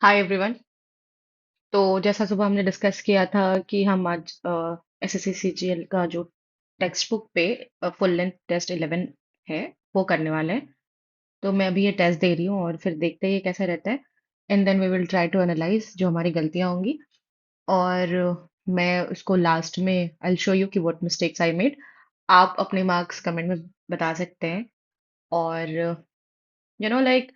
Hi everyone. तो जैसा सुबह हमने डिस्कस किया था कि हम आज एसएससी सीजीएल का जो टेक्स्ट बुक पे फुल लेंथ टेस्ट 11 है वो करने वाले हैं। तो मैं अभी ये टेस्ट दे रही हूँ और फिर देखते हैं ये कैसा रहता है। And then we will try to analyse जो हमारी गलतियां होंगी। और मैं उसको लास्ट में आई शो यू कि व्हाट मिस्टेक्स आई मेड। आप अपने मार्क्स कमेंट में बता सकते हैं। और लाइक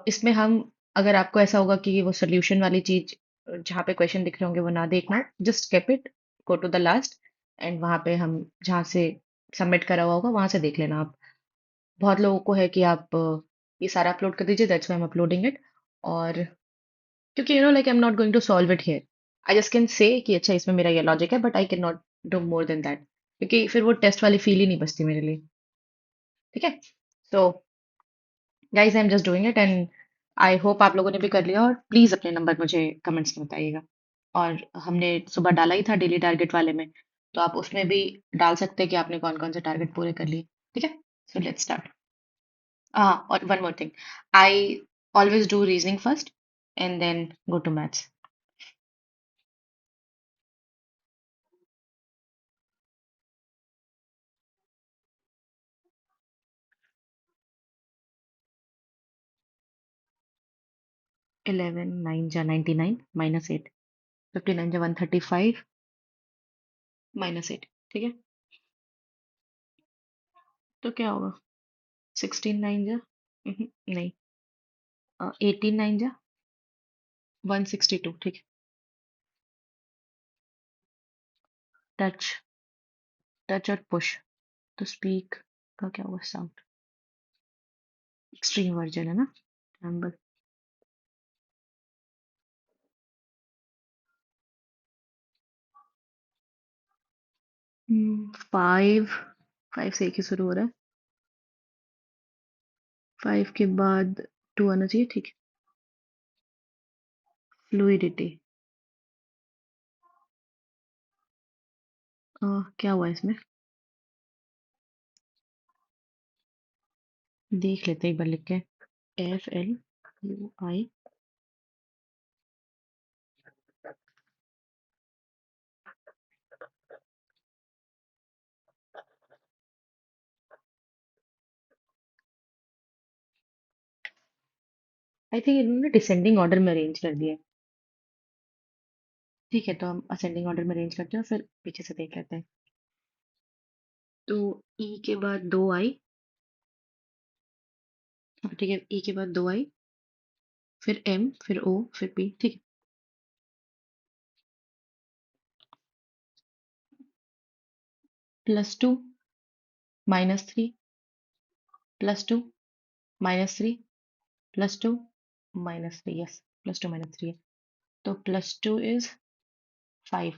इसमें हम अगर आपको ऐसा होगा कि वो सोल्यूशन वाली चीज जहाँ पे क्वेश्चन दिख रहे होंगे वो ना देखना, just skip it, go to the last end वहाँ पे हम जहाँ से सबमिट करा हुआ होगा वहां से देख लेना आप। बहुत लोगों को है कि आप ये सारा अपलोड कर दीजिए, that's why I am uploading it. और क्योंकि like I am not going to solve it here, I just can say कि अच्छा इसमें मेरा ये लॉजिक है, but I can not do more than that, क्योंकि फिर वो टेस्ट वाली फील ही नहीं बचती मेरे लिए। ठीक है। So guys, I am just doing it and I hope आप लोगों ने भी कर लिया, और प्लीज अपने नंबर मुझे कमेंट्स में बताइएगा। और हमने सुबह डाला ही था डेली टारगेट वाले में, तो आप उसमें भी डाल सकते हैं कि आपने कौन कौन से टारगेट पूरे कर लिए। ठीक है। So let's start. हाँ, और one more thing, I always do reasoning first and then go to maths. 11 9 जा 99 माइनस 8, 59 जा 135 माइनस 8। ठीक है। तो क्या होगा? 16 9 जा नहीं, 18 9 जा 162। ठीक है। टच, टच और पुश। तो स्पीक का क्या हुआ? साउंड। एक्सट्रीम वर्जन है ना? ट्रैम्बल। 5, 5 से एक ही शुरू हो रहा है। 5 के बाद 2 आना चाहिए। ठीक है। फ्लूइडिटी। क्या हुआ इसमें? देख लेते हैं एक बार लिख के। FLUI। आई थिंक इन्होंने डिसेंडिंग ऑर्डर में अरेंज कर दिया है। ठीक है, तो हम असेंडिंग ऑर्डर में अरेंज करते हैं और फिर पीछे से देख लेते हैं। तो ई के बाद 2 आई। हाँ, ठीक है, ई के बाद 2 आई, फिर एम, फिर ओ, फिर पी। ठीक है। +2 -3 +2 -3 +2 -3। यस, +2 -3 है। तो +2 इज 5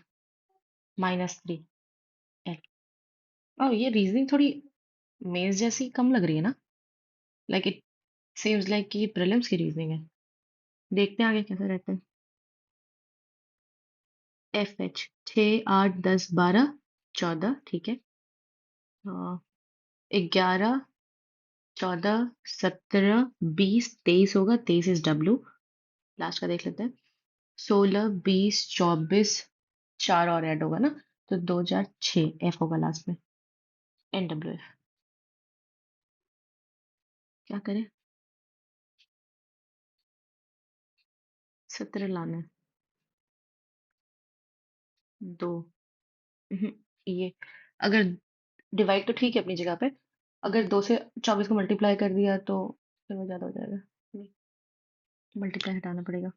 -3 एल। और ये रीजनिंग थोड़ी मेज जैसी कम लग रही है ना? लाइक इट सीम्स लाइक कि प्रीलिम्स की रीजनिंग है। देखते हैं आगे कैसा रहता है। FH 6 8 10 12 14। ठीक है। 11 14 17 20 23 होगा, 23 इज W। लास्ट का देख लेते हैं। 16 20 24, 4 और ऐड होगा ना, तो 2 4 6 F होगा लास्ट में। NWF। क्या करें? 17 लाना है। दो। हम्म, ये अगर डिवाइड तो ठीक है अपनी जगह पे, अगर 2 से 24 को मल्टीप्लाई कर दिया तो फिर वो ज्यादा हो जाएगा। नहीं, मल्टीप्लाई हटाना पड़ेगा।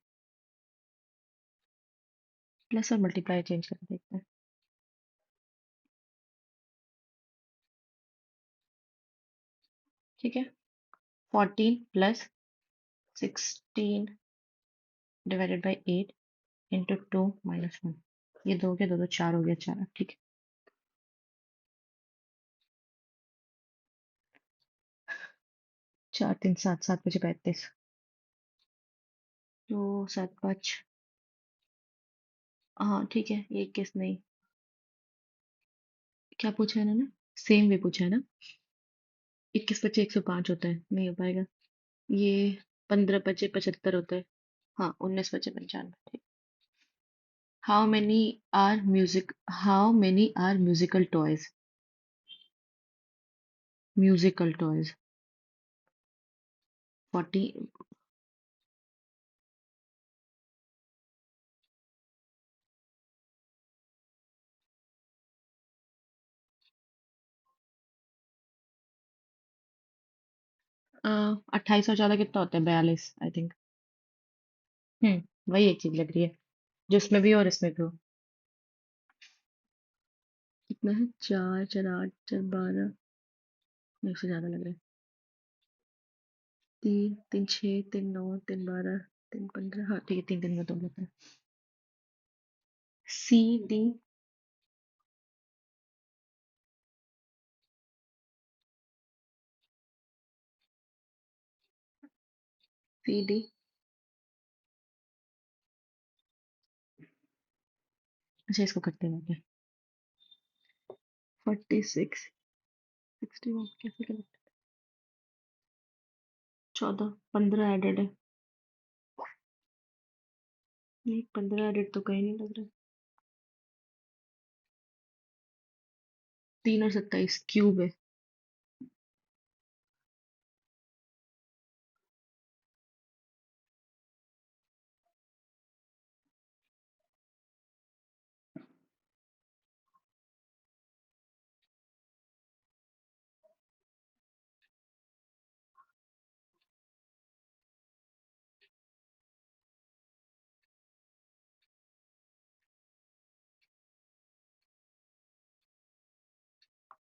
प्लस और मल्टीप्लाई चेंज करके देखते हैं। ठीक है। 14 प्लस 16 डिवाइडेड बाई 8 इंटू 2 -1। ये दो के दो, तो 4 हो गया। 4। ठीक है। 4 3 7, 7 5 35। तो 7 5। हाँ ठीक है, ये किस नहीं। क्या पूछा है इन्होंने? सेम वे पूछा है ना? 21 25 105 होता है, नहीं हो पाएगा। ये 15 25 75 होता है। हाँ, 1995 ठीक। How many are musical toys? Musical toys. 40. 28 और 14 कितना होता है? 42 आई थिंक। वही एक चीज लग रही है, जो उसमें भी हो और इसमें भी हो। कितना है? 4 4 8 4 12। नहीं, उससे ज्यादा लग रहा है। 3 3 6 3 9 3 12 3 15। हाँ ठीक है, 3 3 में तो होता है। CD। CD। अच्छा, इसको करते हैं क्या? 46 61 कैसे करें? 14 15 एडेड है। नहीं, 15 एडेड तो कहीं नहीं लग रहा। 3 और 27 क्यूब है।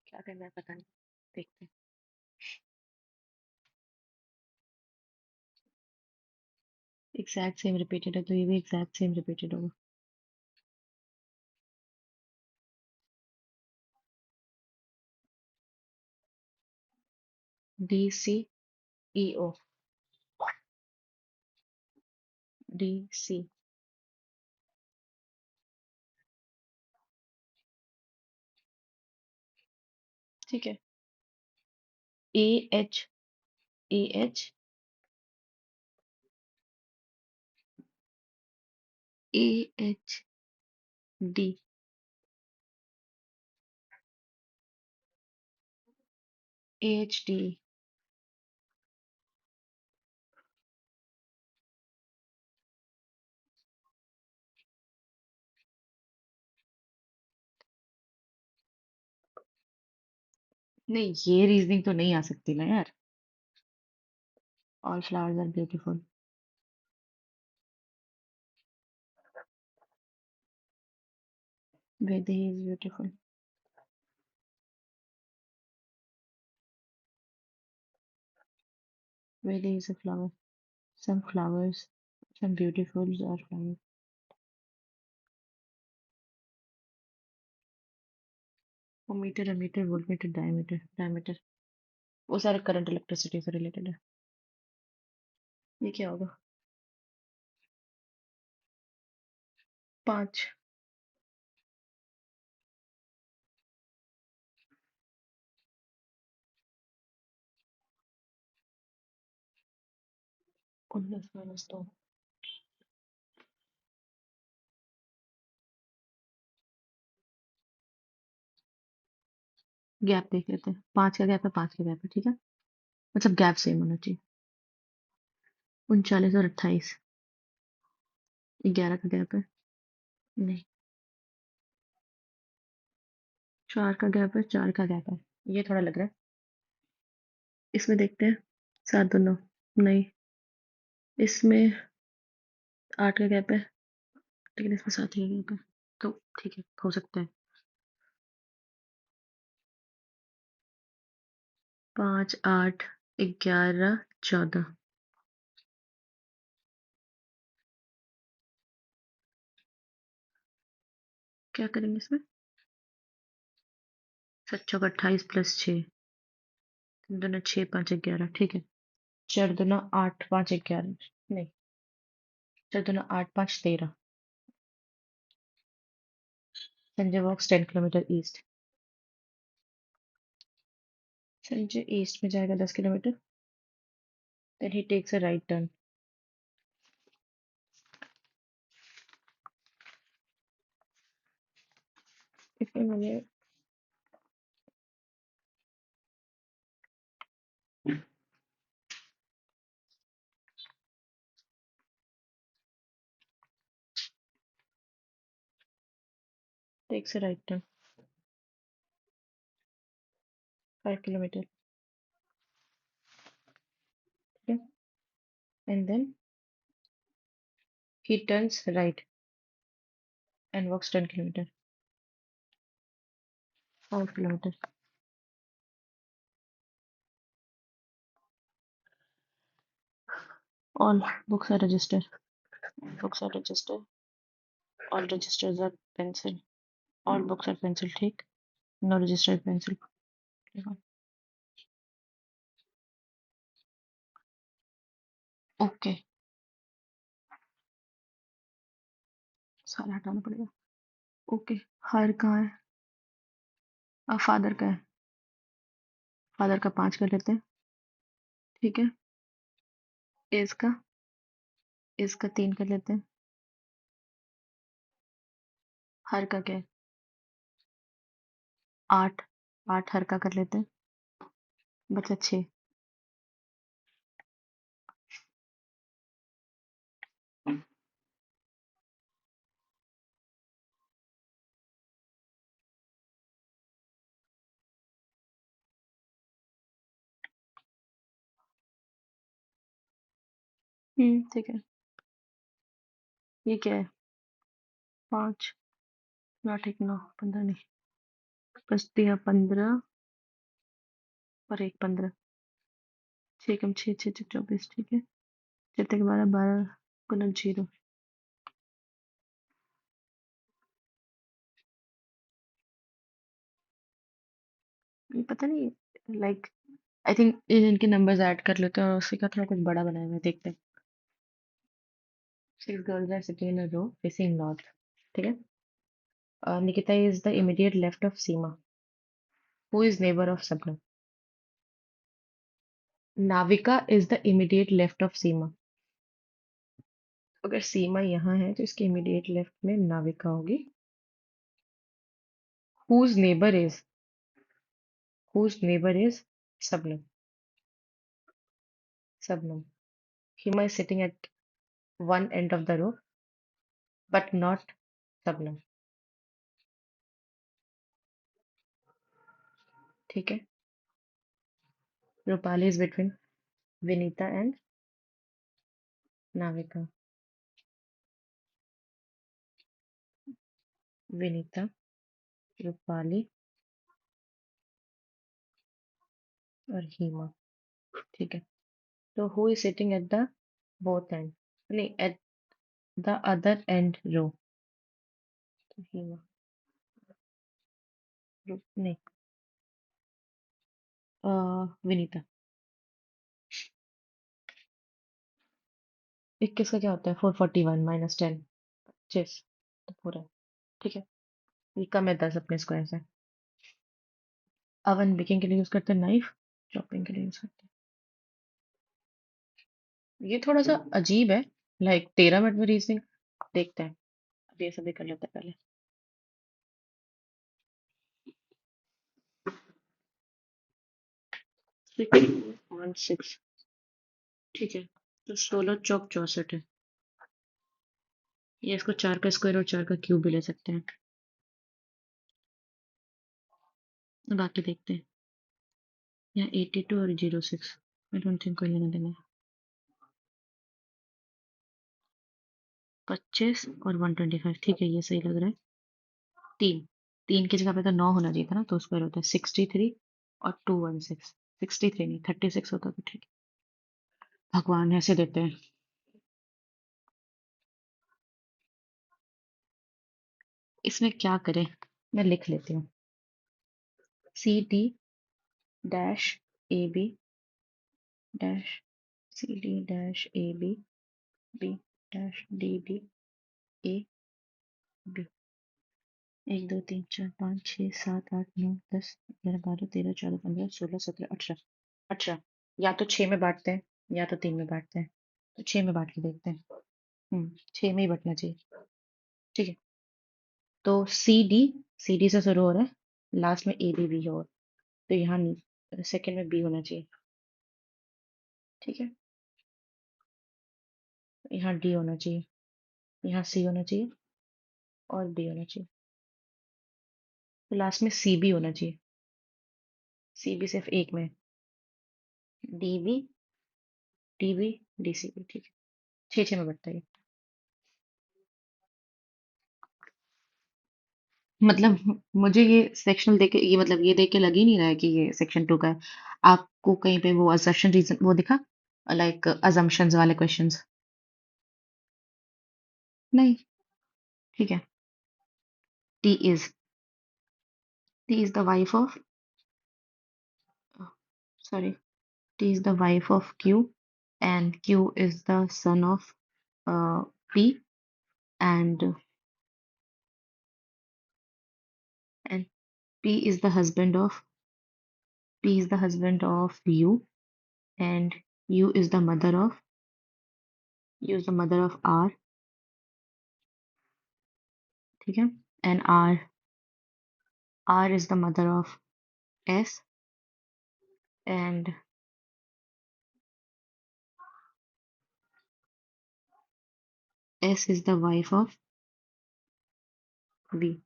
क्या करना है पता नहीं, देखते हैं। एग्जैक्ट सेम रिपीटेड है तो ये भी एग्जैक्ट सेम रिपीटेड होगा। DCEO। DC। ठीक है। AH। AHD। AHD। नहीं, ये रीजनिंग तो नहीं आ सकती ना यार। All flowers are beautiful. Vedhi is beautiful. Vedhi is a flower. Some flowers, some beautiful are flowers. Meter, ammeter, voltmeter, diameter. Diameter वो सारे करंट इलेक्ट्रिसिटी से रिलेटेड है। ये क्या होगा? 5। 19 - 2। गैप देख लेते हैं। 5 का गैप है, 5 का गैप है, ठीक है। मतलब गैप सेम होना चाहिए। 39 और 28। 11 का गैप है। नहीं। 4 का गैप है, 4 का गैप है। ये थोड़ा लग रहा है। इसमें देखते हैं। 7 2 9। नहीं। इसमें 8 का गैप है, लेकिन इसमें 7 ही का गैप है। तो ठीक है, हो सकता है। 5 8 11 14। क्या करेंगे इसमें? 7 चौक 28 + 6। 3 2 9 6 5 11, ठीक है। 4 2 9 8 5 11। नहीं। 4 2 9 8 5 13। Sanjay walks 10 kilometre east. Sanjay east में जाएगा 10 kilometre. Then he takes a right turn. इसमें मैंने टेक से राइट टर्न 5 किलोमीटर, ठीक है, and then he turns right and walks 10 kilometer, 5 kilometer. All books are registered. Books are registered. All registers are pencil. All books are pencil. ठीक. No registered pencil. Okay, सारा हटाना पड़ेगा। Okay, हर कहाँ है? अब father का है। फादर का 5 कर लेते हैं, ठीक है। इसका इसका 3 कर लेते हैं। हर का क्या है? 8। 8 हर का कर लेते हैं, बचा 6। ठीक है। ये क्या है? 5 8 1 9 15 नहीं, बस दिया 15 और 1 15। 6 कम 6 6 24, ठीक है। 6 तक 12 12 गुना 0। पता नहीं, लाइक आई थिंक इनके नंबर्स ऐड कर लेते हैं और उसी का थोड़ा कुछ बड़ा बनाया हुआ है, देखते हैं। 6 girls are sitting in a row facing north, ठीक है। Nikita is the immediate left of Seema, who is neighbor of Sabna. Navika is the immediate left of Seema. अगर सीमा यहाँ है तो इसके इमीडिएट लेफ्ट में नाविका होगी। whose neighbor is whose neighbor is Sabnam. Sabnam. Hima is sitting at one end of the row, but not Sabnam, ठीक है। Rupali is between Vinita and Navika. Vinita, Rupali और हीमा, ठीक है। तो who is sitting at the both end, नहीं, at the other end row? तो हीमा, नहीं, विनीता। 21 का क्या होता है? 441 माइनस 10, 25, तो पूरा, ठीक है। ये कम है 10 अपने स्क्वायर से। अवन बेकिंग के लिए यूज करते हैं, नाइफ चॉपिंग के लिए यूज करते हैं। ये थोड़ा सा अजीब है, लाइक 13 मिनट में रीजनिंग, देखते हैं। अब ये सभी कर लेते हैं पहले। 616, ठीक है। तो 16 चौक 64 है। ये इसको 4 का स्क्वायर और 4 का क्यूब भी ले सकते हैं। बाकी देखते हैं। यहाँ 82 और 06, आई डोंट थिंक कोई लेना देना है। 25 और 125, ठीक है, ये सही लग रहा है। 3 3 की जगह पे तो 9 होना चाहिए था ना, तो स्क्वायर होता है 63 और 216। 63 नहीं, 36 होता तो ठीक है। भगवान ऐसे देते हैं। इसमें क्या करें, मैं लिख लेती हूँ। C D dash A B dash C D dash A B B dash D B A B. 1 2 3 4 5 6 7 8 9 10 11 12 13 14 15 16 17 18। 18, या तो 6 में बांटते हैं या तो 3 में बांटते हैं। तो 6 में बांट के देखते हैं। 6 में ही बटना चाहिए, ठीक है। तो सी डी सी डी से शुरू हो रहा है, लास्ट में ए डी बी हो, तो यहाँ सेकंड में बी होना चाहिए। ठीक है, यहाँ डी होना चाहिए, यहाँ सी होना चाहिए और डी होना चाहिए, तो लास्ट में सी बी होना चाहिए। सी बी सिर्फ एक में, D B, D B, D C B. ठीक है, छः छः में बढ़ता है ये। मतलब मुझे ये सेक्शनल देख के, ये मतलब ये देख के लग ही नहीं रहा है कि ये सेक्शन टू का है। आपको कहीं पे वो असर्शन रीजन वो दिखा, लाइक अजम्पशंस वाले क्वेश्चंस? नहीं। ठीक है, T is, T is the wife of, sorry, T is the wife of Q, and Q is the son of P, and and P is the husband of, P is the husband of U, and U is the mother of, U is the mother of R. ठीक है, and R is the mother of S, and S is the wife of V.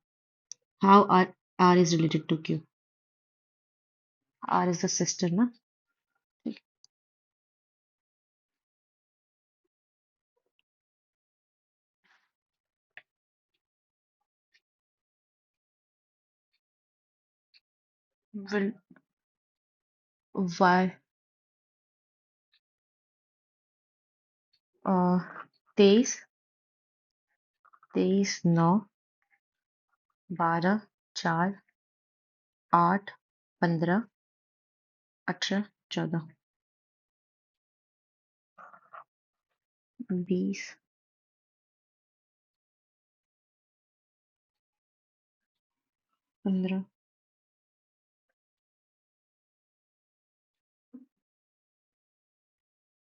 How R is related to Q? R is the sister, ना? ठीक है। Y, 23, 23, 9, 12, 4, 8, 15, 18, 14, 20, 15,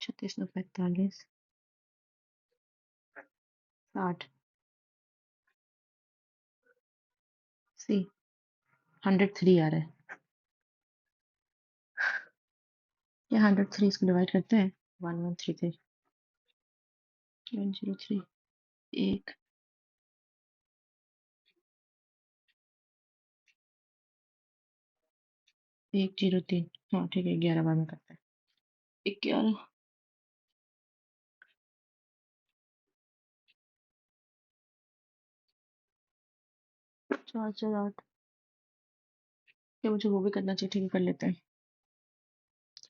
36, 9, 45, 60। सी 103 आ रहा है। ये 103 इसको divide करते हैं, 1133, 103, एक 103। हाँ ठीक है, 11 बार में करते हैं, 11, 4, 4, 8। क्या मुझे वो भी करना चाहिए? ठीक है, कर लेते हैं।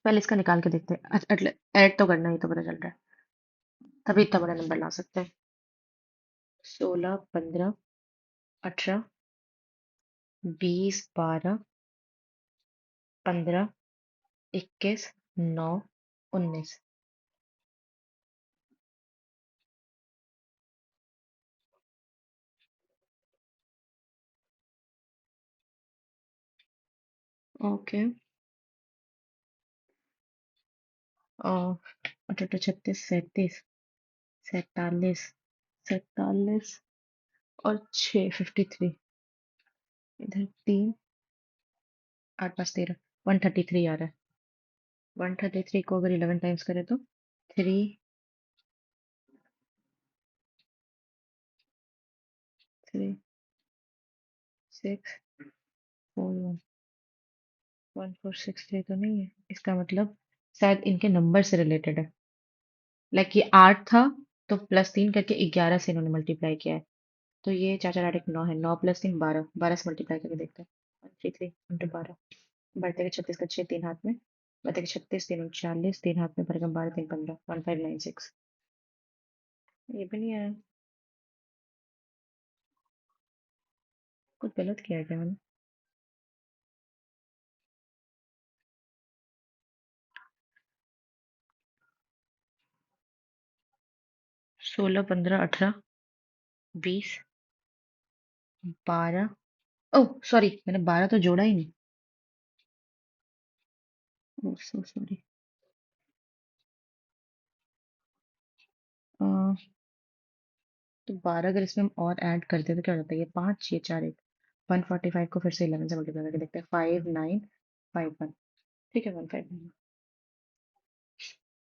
पहले इसका निकाल के देखते हैं, अच्छा ऐड तो करना ही, तो पता चल रहा है, तभी इतना बड़ा नंबर ला सकते हैं। 16, 15, 18, 20, 12, 15, 21, 9, 19। ओके, 18, 36, 37, 47, 47 और 6, 53। इधर 3, 8, 5, 13, 133 आ रहा है। 133 को अगर 11 टाइम्स करें तो 3, 3, 6, 4, 1, 1463 तो नहीं है, इसका मतलब शायद इनके नंबर से रिलेटेड है। लाइक ये 8 था, तो +3 करके 11 से इन्होंने मल्टीप्लाई किया है। तो ये 4, 4, 8, 1, 9 है, 9 + 3, 12, 12 से मल्टीप्लाई करके देखते हैं। 133 इंटू 12, बढ़ते के 36 का 6, 3 हाथ में, बढ़ते के 36, 3, 39, 3 हाथ में, भरकम 12, 3, 15, 1596। ये भी नहीं आया, कुछ गलत किया है क्या मैंने? 16, 15, 18, 20, 12, ओह सॉरी, मैंने 12 तो जोड़ा ही नहीं। ओह सो सॉरी। तो 12 अगर इसमें हम और ऐड करते तो क्या हो जाता है? ये 5, ये 4, 1, 145 को फिर से 11 से मल्टीप्लाई करके देखते हैं। 5951। ठीक है, 159।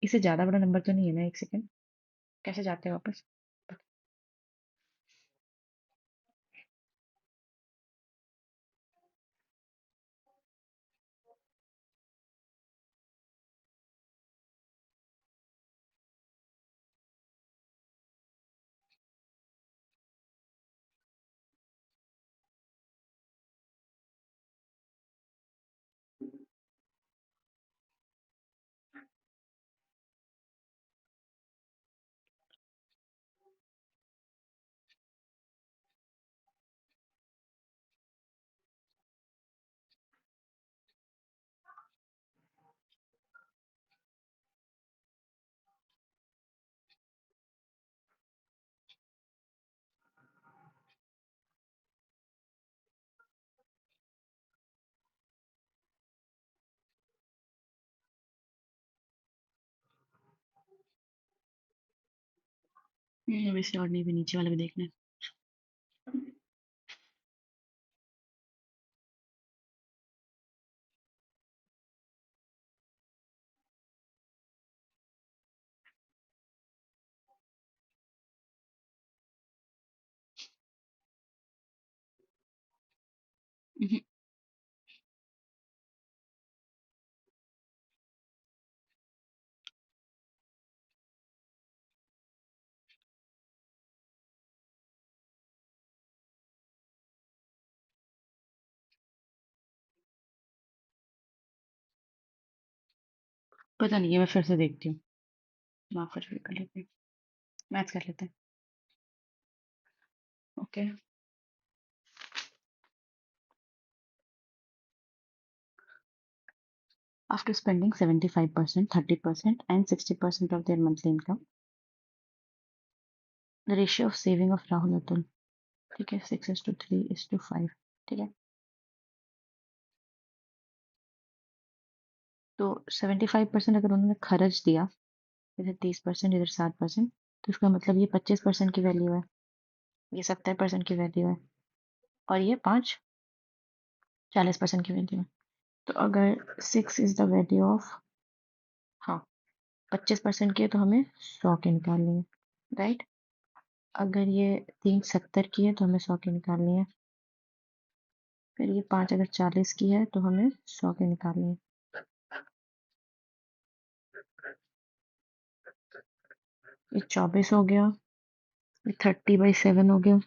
इससे ज्यादा बड़ा नंबर तो नहीं है ना? एक सेकेंड, कैसे जाते हैं वापस? वैसे और नहीं, भी नीचे वाला भी देखना है। हम्म, पता नहीं, ये मैं फिर से देखती हूँ। माफ कर लेते हैं, मैथ्स कर लेते हैं। Okay. After spending 75%, 30%, and 60% of their monthly income, the ratio of saving of Rahul Atul, ठीक है, 6:3:5, ठीक है। तो 75% अगर उन्होंने खर्च दिया, इधर 30%, इधर 7%, तो इसका मतलब ये 25% की वैल्यू है, ये 70% की वैल्यू है, और ये 5 40% की वैल्यू है। तो अगर 6 इज द वैल्यू ऑफ, हाँ, 25% की है तो हमें 100 की निकालनी है, राइट। अगर ये 370 की है तो हमें 100 की निकालनी है। फिर ये 5 अगर 40 की है तो हमें 100 की निकालनी है। ये 24 हो गया, ये 30/7 हो गया,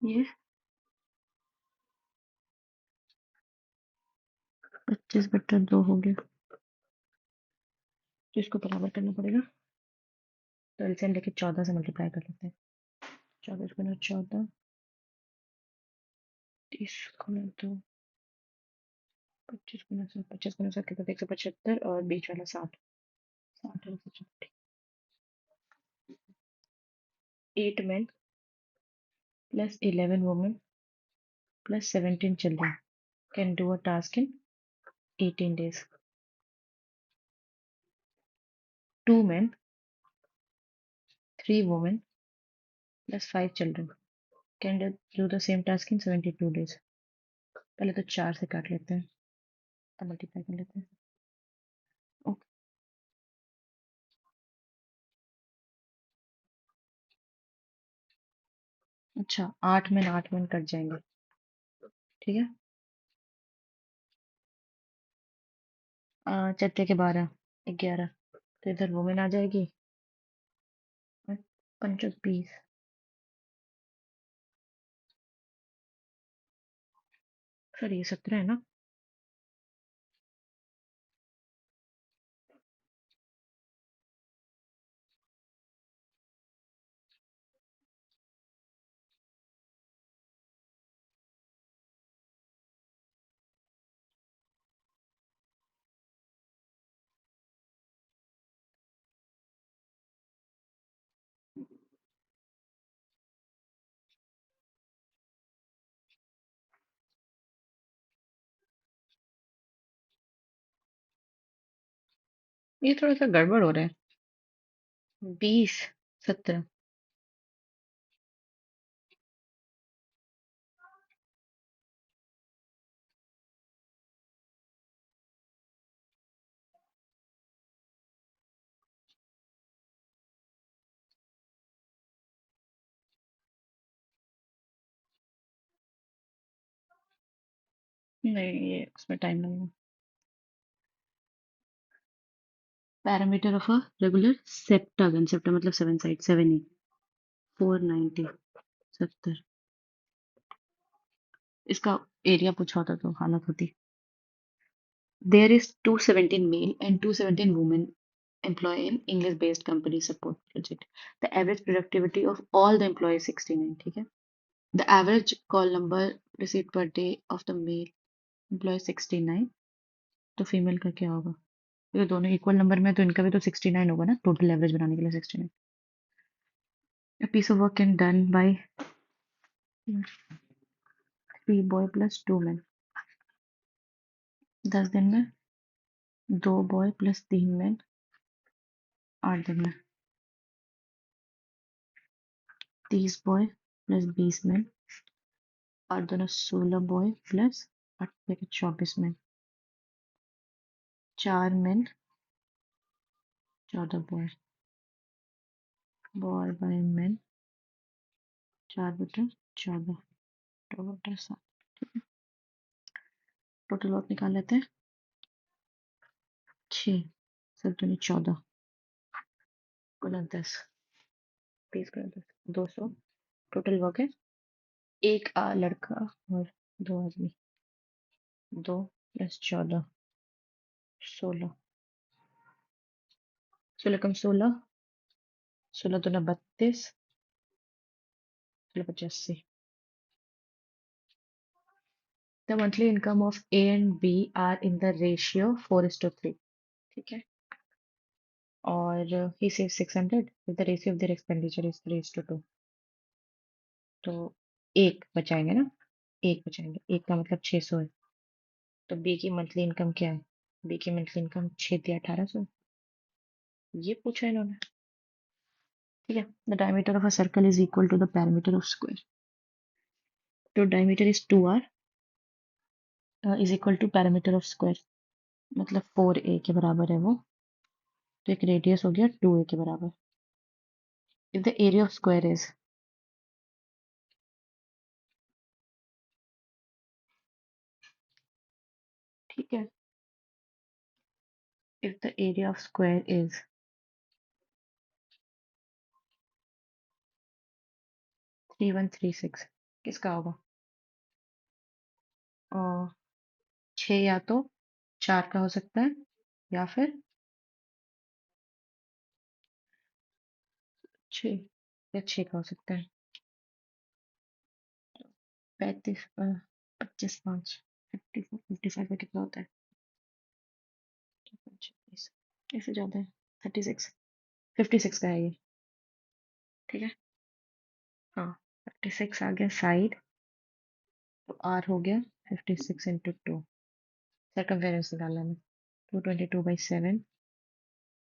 ये 25/2 हो गया। तो इसको बराबर करना पड़ेगा, तो एलसीएम लेके 14 से मल्टीप्लाई कर लेते हैं। 24 × 14, 30 × 2, 25 × 7, 25 × 7 कितना, 175, और बीच वाला 60, 60 8 men plus 11 women plus 17 children can do a task in 18 days. 2 men, 3 women plus 5 children can do the same task in 72 days. पहले तो 4 से काट लेते हैं, तब मल्टीप्लाई कर लेते हैं। ओके, अच्छा, 8 में 8 कट जाएंगे, ठीक है। चौथे के 12, 11, तो इधर वुमेन आ जाएगी, और 5 20, सर ये 17 है ना? ये थोड़ा सा गड़बड़ हो रहा है। 20 17, नहीं, ये उसमें टाइम लगेगा। Parameter of a regular septagon, septa मतलब सेवन साइड, सेवन ही, 490, 70। इसका एरिया पूछा होता तो हालत होती। There is 217 male and 217 women employed in English-based company support project. The average productivity of all the employees 69, ठीक है? The average call number received per day of the male employee 69, तो female का क्या होगा? ये तो दोनों इक्वल नंबर में है, तो इनका भी तो 69 होगा ना, टोटल एवरेज बनाने के लिए 69। A piece of work can done by 3 boy plus 2 men, 10 दिन में 2 boy plus 3 men, 8 दिन में 30 boy plus 20 men, और दोनों 16 बॉय प्लस 24 में 4 men 14 boy, boy by men 4/14, 2/7। Total work निकाल लेते हैं। 6 7 दूनी 14 गुना 10, 20 गुना 10, 200। टोटल वर्क है एक लड़का और 2 आदमी, 2 + 14, 16, 16 कम 16, 16 दूना 32, 16 × 85। The monthly income of A and B are in the ratio 4:3, ठीक है? और he saves 600 if the ratio of their expenditure is 3:2, तो एक बचाएंगे ना, एक बचाएंगे, एक का मतलब 600 है। तो बी की मंथली इनकम क्या है? बी की मंथली इनकम 6×1800, ये पूछा इन्होंने, ठीक है? The diameter of a circle is equal to the parameter of square, तो diameter is 2r is equal to parameter of square, मतलब 4a के बराबर है वो, तो एक रेडियस हो गया 2a के बराबर। If the area of square is, ठीक है, if the area of square is 3136, किसका होगा? और 6 या तो 4 का हो सकता है, या फिर 6, या 6 का हो सकता है। 35, 25, 5, 54, 55 का कितना होता है? 26, इससे ज्यादा है, 36, 56 का है ये, ठीक है? हाँ, 56 आ गया साइड, तो आर हो गया 56 × 2, सर्कमफेरेंस निकालना है, 222/7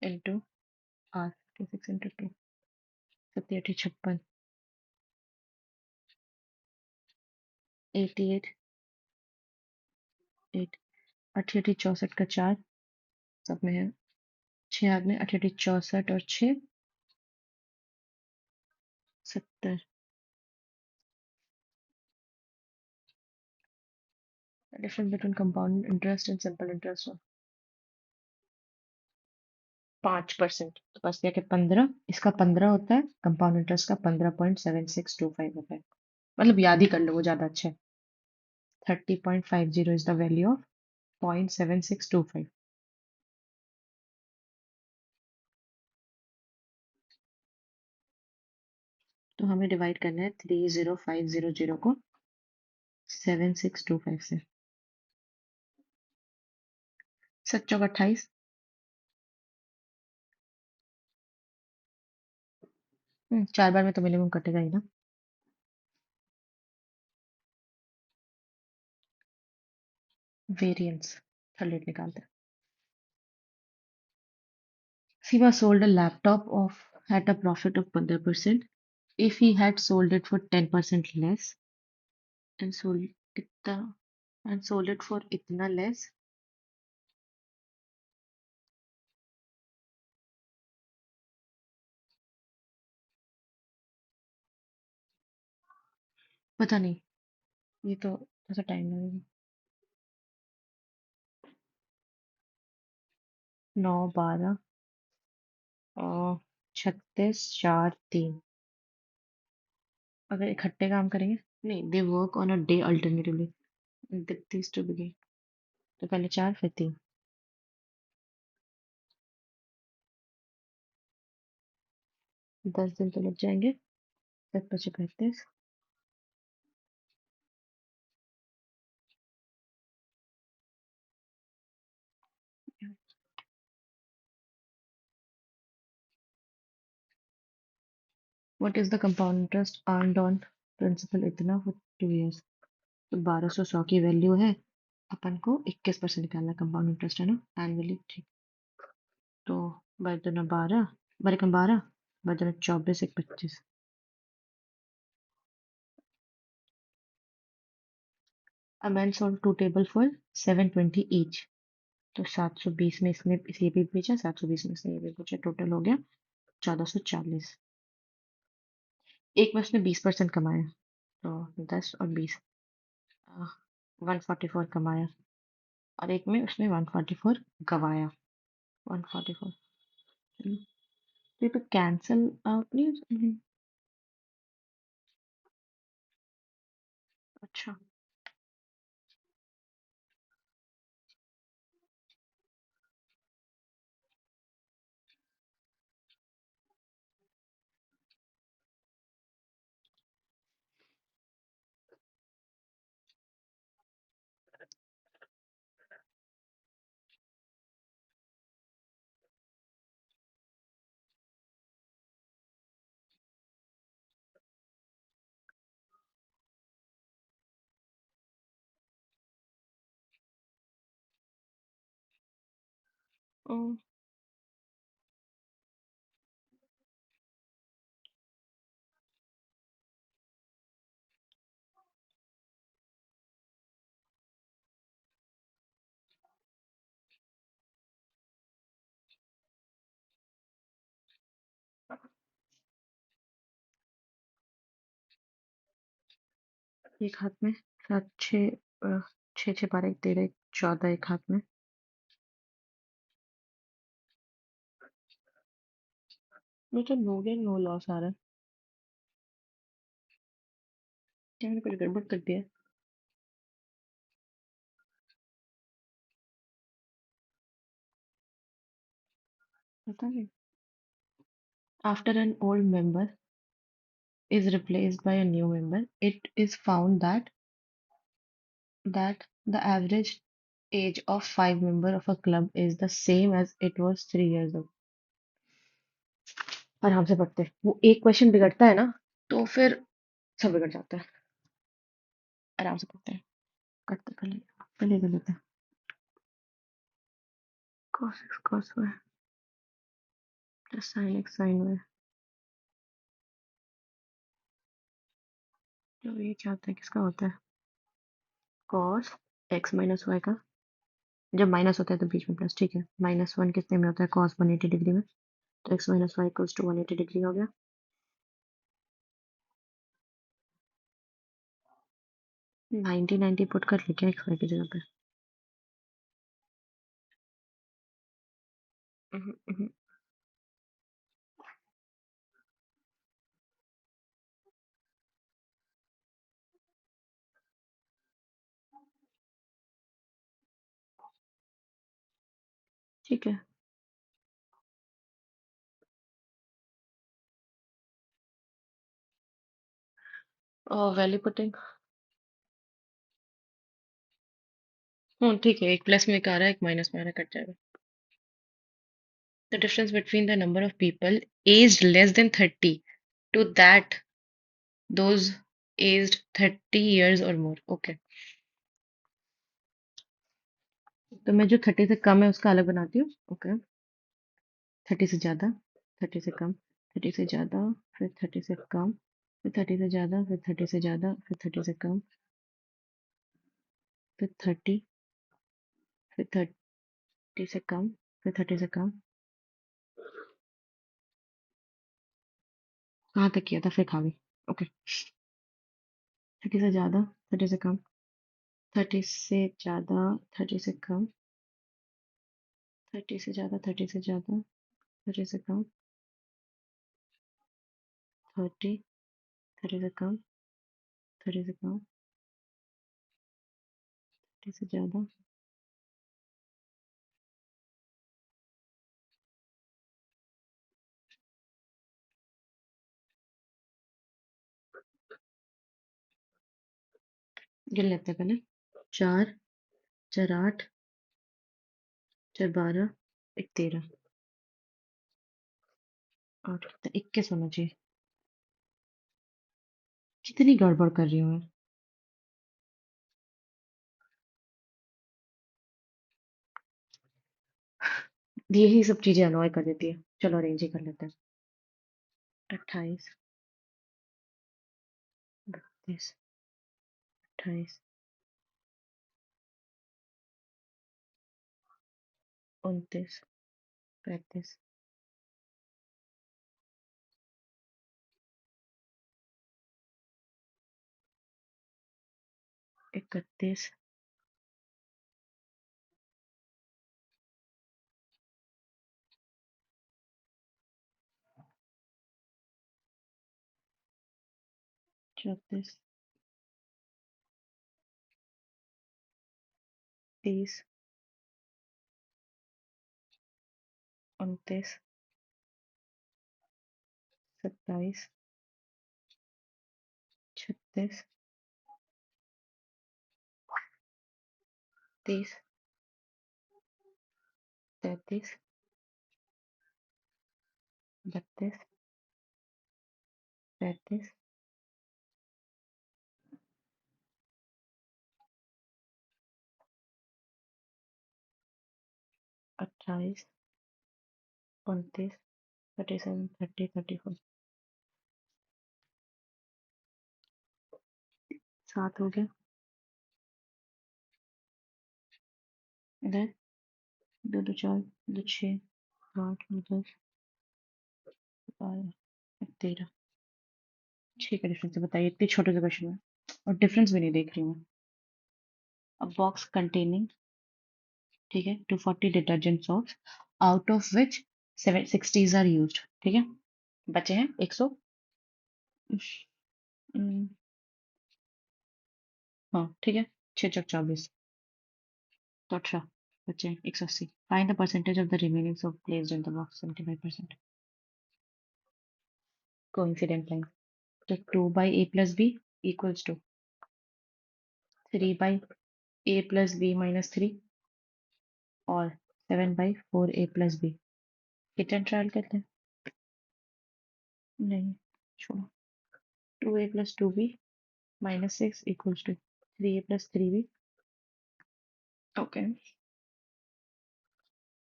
इंटू आर, 56 × 2, 7×8 = 56, 88, 8, 88 64 का 4 सब में है, 6 आदमी, 88 64 और 6 70। Difference between compound interest and simple interest 5%, तो बस क्या कि 15, इसका 15 होता है, कंपाउंड इंटरेस्ट का 15.7625 होता है, मतलब याद ही कर लो, वो ज्यादा अच्छा है। 30.50 इज द वैल्यू ऑफ 0.7625। तो हमें डिवाइड करना है 30500 को 7625 से, 7×28, 4 बार में तो मिनिमम कटेगा ही ना। वेरिएंस, थर्ड रेट निकालते हैं। Siva sold a laptop of at a profit of 15%. If he had sold it for 10% less and कितना and sold it for इतना less, पता नहीं, ये तो थोड़ा सा टाइम लगेगा। 9 12 36 4 3। अगर इकट्ठे काम करेंगे, नहीं, they work on a day alternatively, this to begin. तो पहले 4 फिर 3। 10 दिन तो लग जाएंगे। 7 5 35। What is the compound interest earned on principal इतना फॉर 2 years? तो 1200 की वैल्यू है, अपन को 21% निकालना कंपाउंड इंटरेस्ट है ना, एनुअली, ठीक। तो बाय दुना 12, बारह कम 12, बाय दुना 24 एक 25। A man sold 2 table for 720 each। तो 720 में इसने ये भी बेचा, 720 में इसने ये भी बेचा, टोटल हो गया 1440। एक में उसने 20% कमाया, तो 10 और 20, 144 कमाया। और एक में उसने 144 गवाया, 144। ये तो कैंसल आउट नहीं हो अच्छा। एक हाथ में 7 6, 6 6 12 एक 13 एक 14 एक हाथ में। मुझे नो गेन नो लॉस आ रहा है। क्या मैंने कुछ गड़बड़ कर दिया है? पता नहीं। After an old member is replaced by a new member, it is found that the average age of 5 members of a club is the same as it was 3 years ago। आराम से पढ़ते हैं, वो एक क्वेश्चन बिगड़ता है ना, तो फिर सब बिगड़ जाता है। आराम से पढ़ते हैं, करते पहले पहले कर लेते हैं। cos x cos y plus sin x sin y। तो ये क्या होता है, किसका होता है? cos x माइनस वाई का, जब माइनस होता है तो बीच में प्लस, ठीक है। -1 कितने में होता है? cos 180 डिग्री में। तो x minus y equals to 180 degree हो गया। 90 90 पुट कर ले क्या x वाई की जगह पे? हम्म, हम्म, ठीक है। और वैल्यू पुटिंग, ठीक है, एक प्लस में एक आ रहा है, एक माइनस में आ रहा है, कट जाएगा। The difference between the number of people aged less than 30 to that those aged 30 years और मोर। ओके, तो मैं जो 30 से कम है उसका अलग बनाती हूँ। ओके, 30 से ज्यादा, 30 से कम, 30 से ज्यादा, फिर 30 से कम, फिर 30 से ज्यादा, फिर 30 से ज्यादा, फिर 30 से कम, फिर 30, फिर 30 से कम, फिर 30 से कम। कहाँ तक किया था? फिर खा गई। ओके, 30 से ज्यादा, 30 से कम, 30 से ज्यादा, 30 से कम, 30 से ज़्यादा, 30 से ज़्यादा, 30 से कम, 30, 30 से कम, 30 से कम, 30 से ज़्यादा, गिन लेते हैं पहले। 4, 4 8, 4 12, 1 13, 8 21 होना चाहिए। कितनी गड़बड़ कर रही हूँ मैं। यही सब चीजें अनॉय कर देती है। चलो अरेंज ही कर लेते हैं। 28, 32, 28, 29, 35, 31, 34, 30, 29, 27, 36, 30, 33, 32, 35, 28, 29, 37, 30, 34। 7 हो गया। इधर 2 2 4, 2 6, 8 9 10, 12, 13। ठीक है, डिफरेंस बताइए, इतनी छोटे से क्वेश्चन में और डिफरेंस भी नहीं देख रही हूँ। A box containing, ठीक है, 240 detergent soaps, out of which 760 are used, ठीक है। बचे हैं 100, हाँ ठीक है, 6 चौक 24, तो 18 बचे हैं 180। Find the percentage of the remaining soap placed in the box. 75%। Coincident line. तो 2 by A plus B equals to 3 by A plus B minus 3 और 7 by 4 A plus B. Kitchen trial करते हैं। नहीं, छोड़ो। 2a plus 2b minus 6 equals to 3a plus 3b। Okay,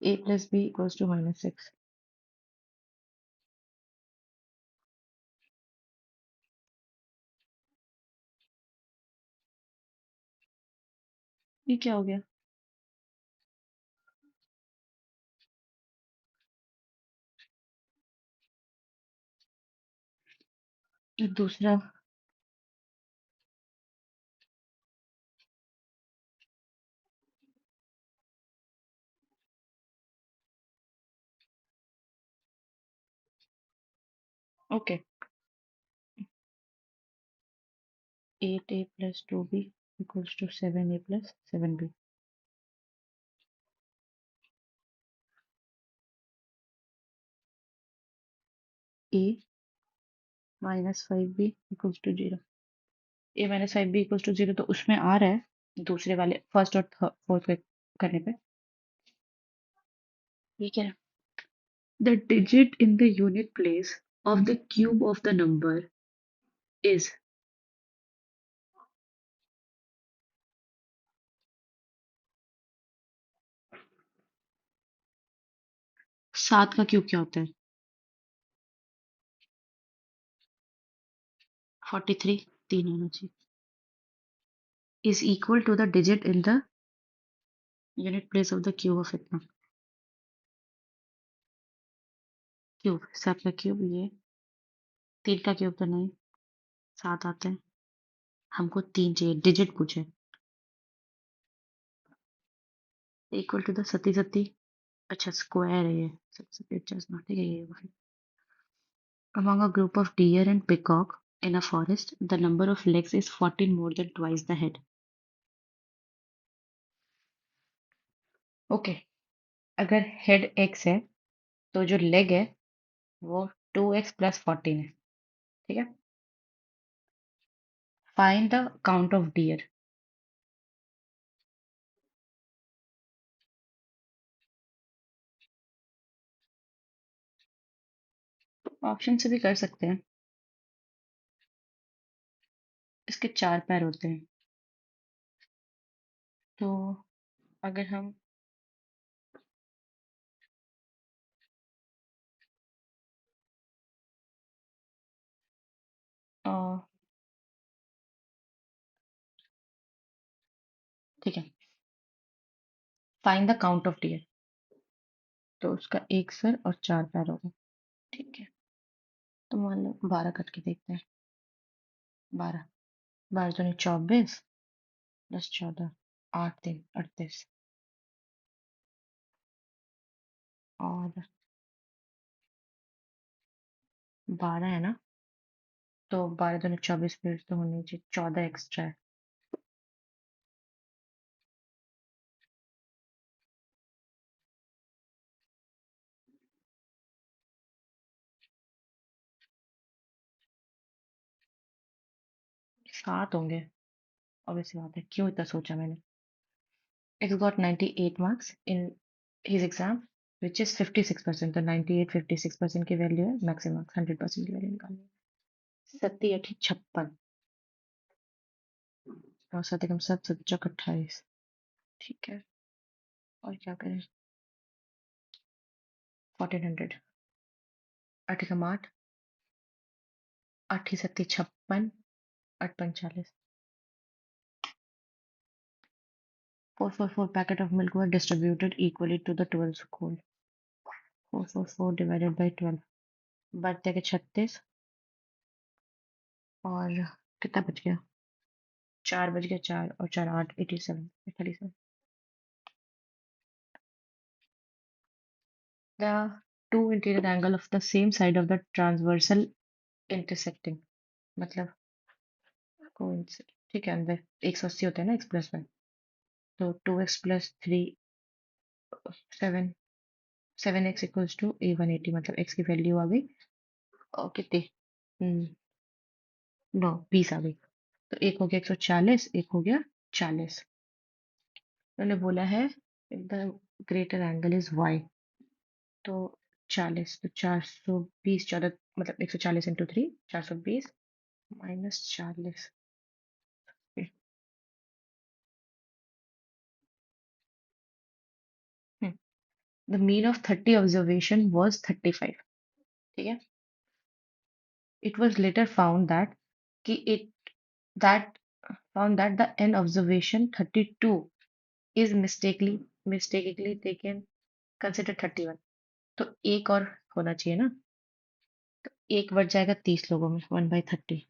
a plus b equals to minus 6। ये क्या हो गया? ये दूसरा। Okay, 8a plus 2b equals to 7a plus 7b। a minus 5b equals to 0। a minus 5b equals to 0 तो उसमें आ रहा है दूसरे वाले फर्स्ट और फोर्थ पे करने पे। ठीक है। The digit in the unit place of the cube of the number is 7 का क्यूब क्या होता है? 43, 3 होना चाहिए। Is equal to the digit in the unit place of the cube of इतना। क्यूब, 7 का क्यूब ये, 3 का क्यूब तो नहीं, 7 आते हैं। हमको 3 चाहिए, डिजिट पूछे। इक्वल टू द सती सती अच्छा स्क्वायर है ये, सबसे पिक्चर्स ना, ठीक है ये वाला। Among a group of deer and peacock in a forest, the number of legs is 14 more than twice the head. Okay, अगर हेड एक्स है तो जो लेग है वो 2x + 14 है, ठीक है। Find the count of dear. Option से भी कर सकते हैं। इसके 4 पैर होते हैं, तो अगर हम अ, ठीक है, find the count of dear, तो उसका एक सर और 4 पैर होगा, ठीक है। तो मान लो 12 करके देखते हैं। 12, 12 दूनी 24, 10 14, 8 3 38, और 12 है ना, तो 12 दूनी 24, फिर तो होनी चाहिए 14 एक्स्ट्रा है। सात होंगे, ऑब्वियसली बात है, क्यों इतना सोचा मैंने। X got 98 marks in his exam, which is 56%, तो 98 56% की वैल्यू है, मैक्सिमम 100% की वैल्यू निकालनी है। 7 8 56, और 7 एकम 7 7 चौक 28, ठीक है। और क्या करें, 1400, 8 एकम 8, 8 ही 7 56, 8 5 40। 444 packet of milk were distributed equally to the 12 school। 444 divided by 12, बचते के 36, और कितना बच गया, 4 बच गया, 4 और 4 8, 87 37। The two interior angle of the same side of the transversal intersecting, मतलब coincident, ठीक है, अंदर 180 होता है ना x+1, तो 2x + 3 7, 7x = a180, मतलब x की वैल्यू आ गई और कितनी, 9 20 आ गई। तो एक हो गया 140, एक हो गया 40। उन्होंने बोला है the greater angle is y, तो 40, तो 420, 14, मतलब 140 × 3, 420 -40। The mean of 30 observation was 35, ठीक है। It was later found that कि it that found that the n observation 32 is mistakenly taken considered 31, तो एक और होना चाहिए ना, तो एक बढ़ जाएगा 30 लोगों में, 1/30।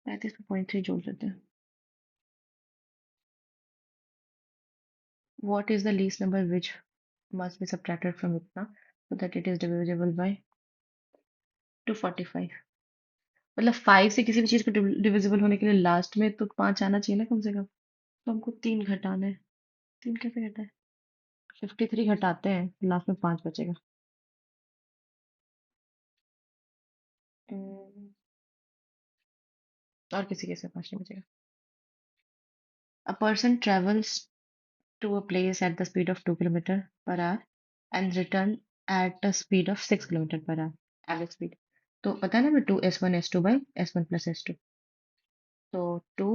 शायद इसमें 0.3 जोड़ देते हैं। What is the least number which must be subtracted from इतना so that it is divisible by 245। मतलब 5 से किसी भी चीज को डिविजिबल होने के लिए लास्ट में तो 5 आना चाहिए ना कम से कम, तो हमको 3 घटाना है। 3 कैसे घटा है, 53 घटाते हैं, लास्ट में 5 बचेगा। हम्म, और किसी के से 5 नहीं बचेगा। A person travels to a place at the speed of 2 km/h and return at a speed of 6 km/h, average speed. तो पता है ना, मैं 2s1 s2/s1 + s2, तो 2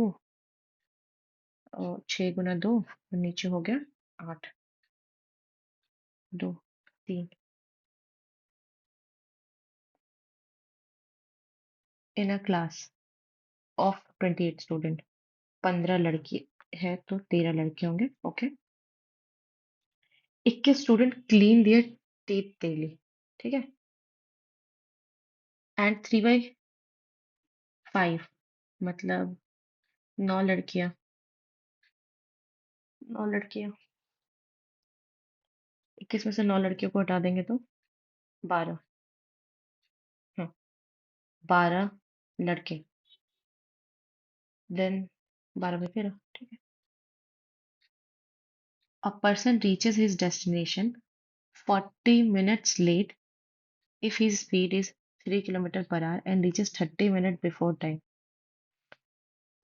6 × 2, और नीचे हो गया 8, 2 3। इन अ क्लास ऑफ 28 स्टूडेंट, 15 लड़की है तो 13 लड़के होंगे, ओके। 21 स्टूडेंट क्लीन दियर टीथ डेली, ठीक है, एंड 3/5 मतलब 9 लड़कियां, 9 लड़कियां, 21 में से 9 लड़कियों को हटा देंगे तो 12। हाँ, 12 लड़के, देन 12/13, ठीक है। A person reaches his destination 40 minutes late if his speed is 3 kilometre per hour and reaches 30 minutes before time।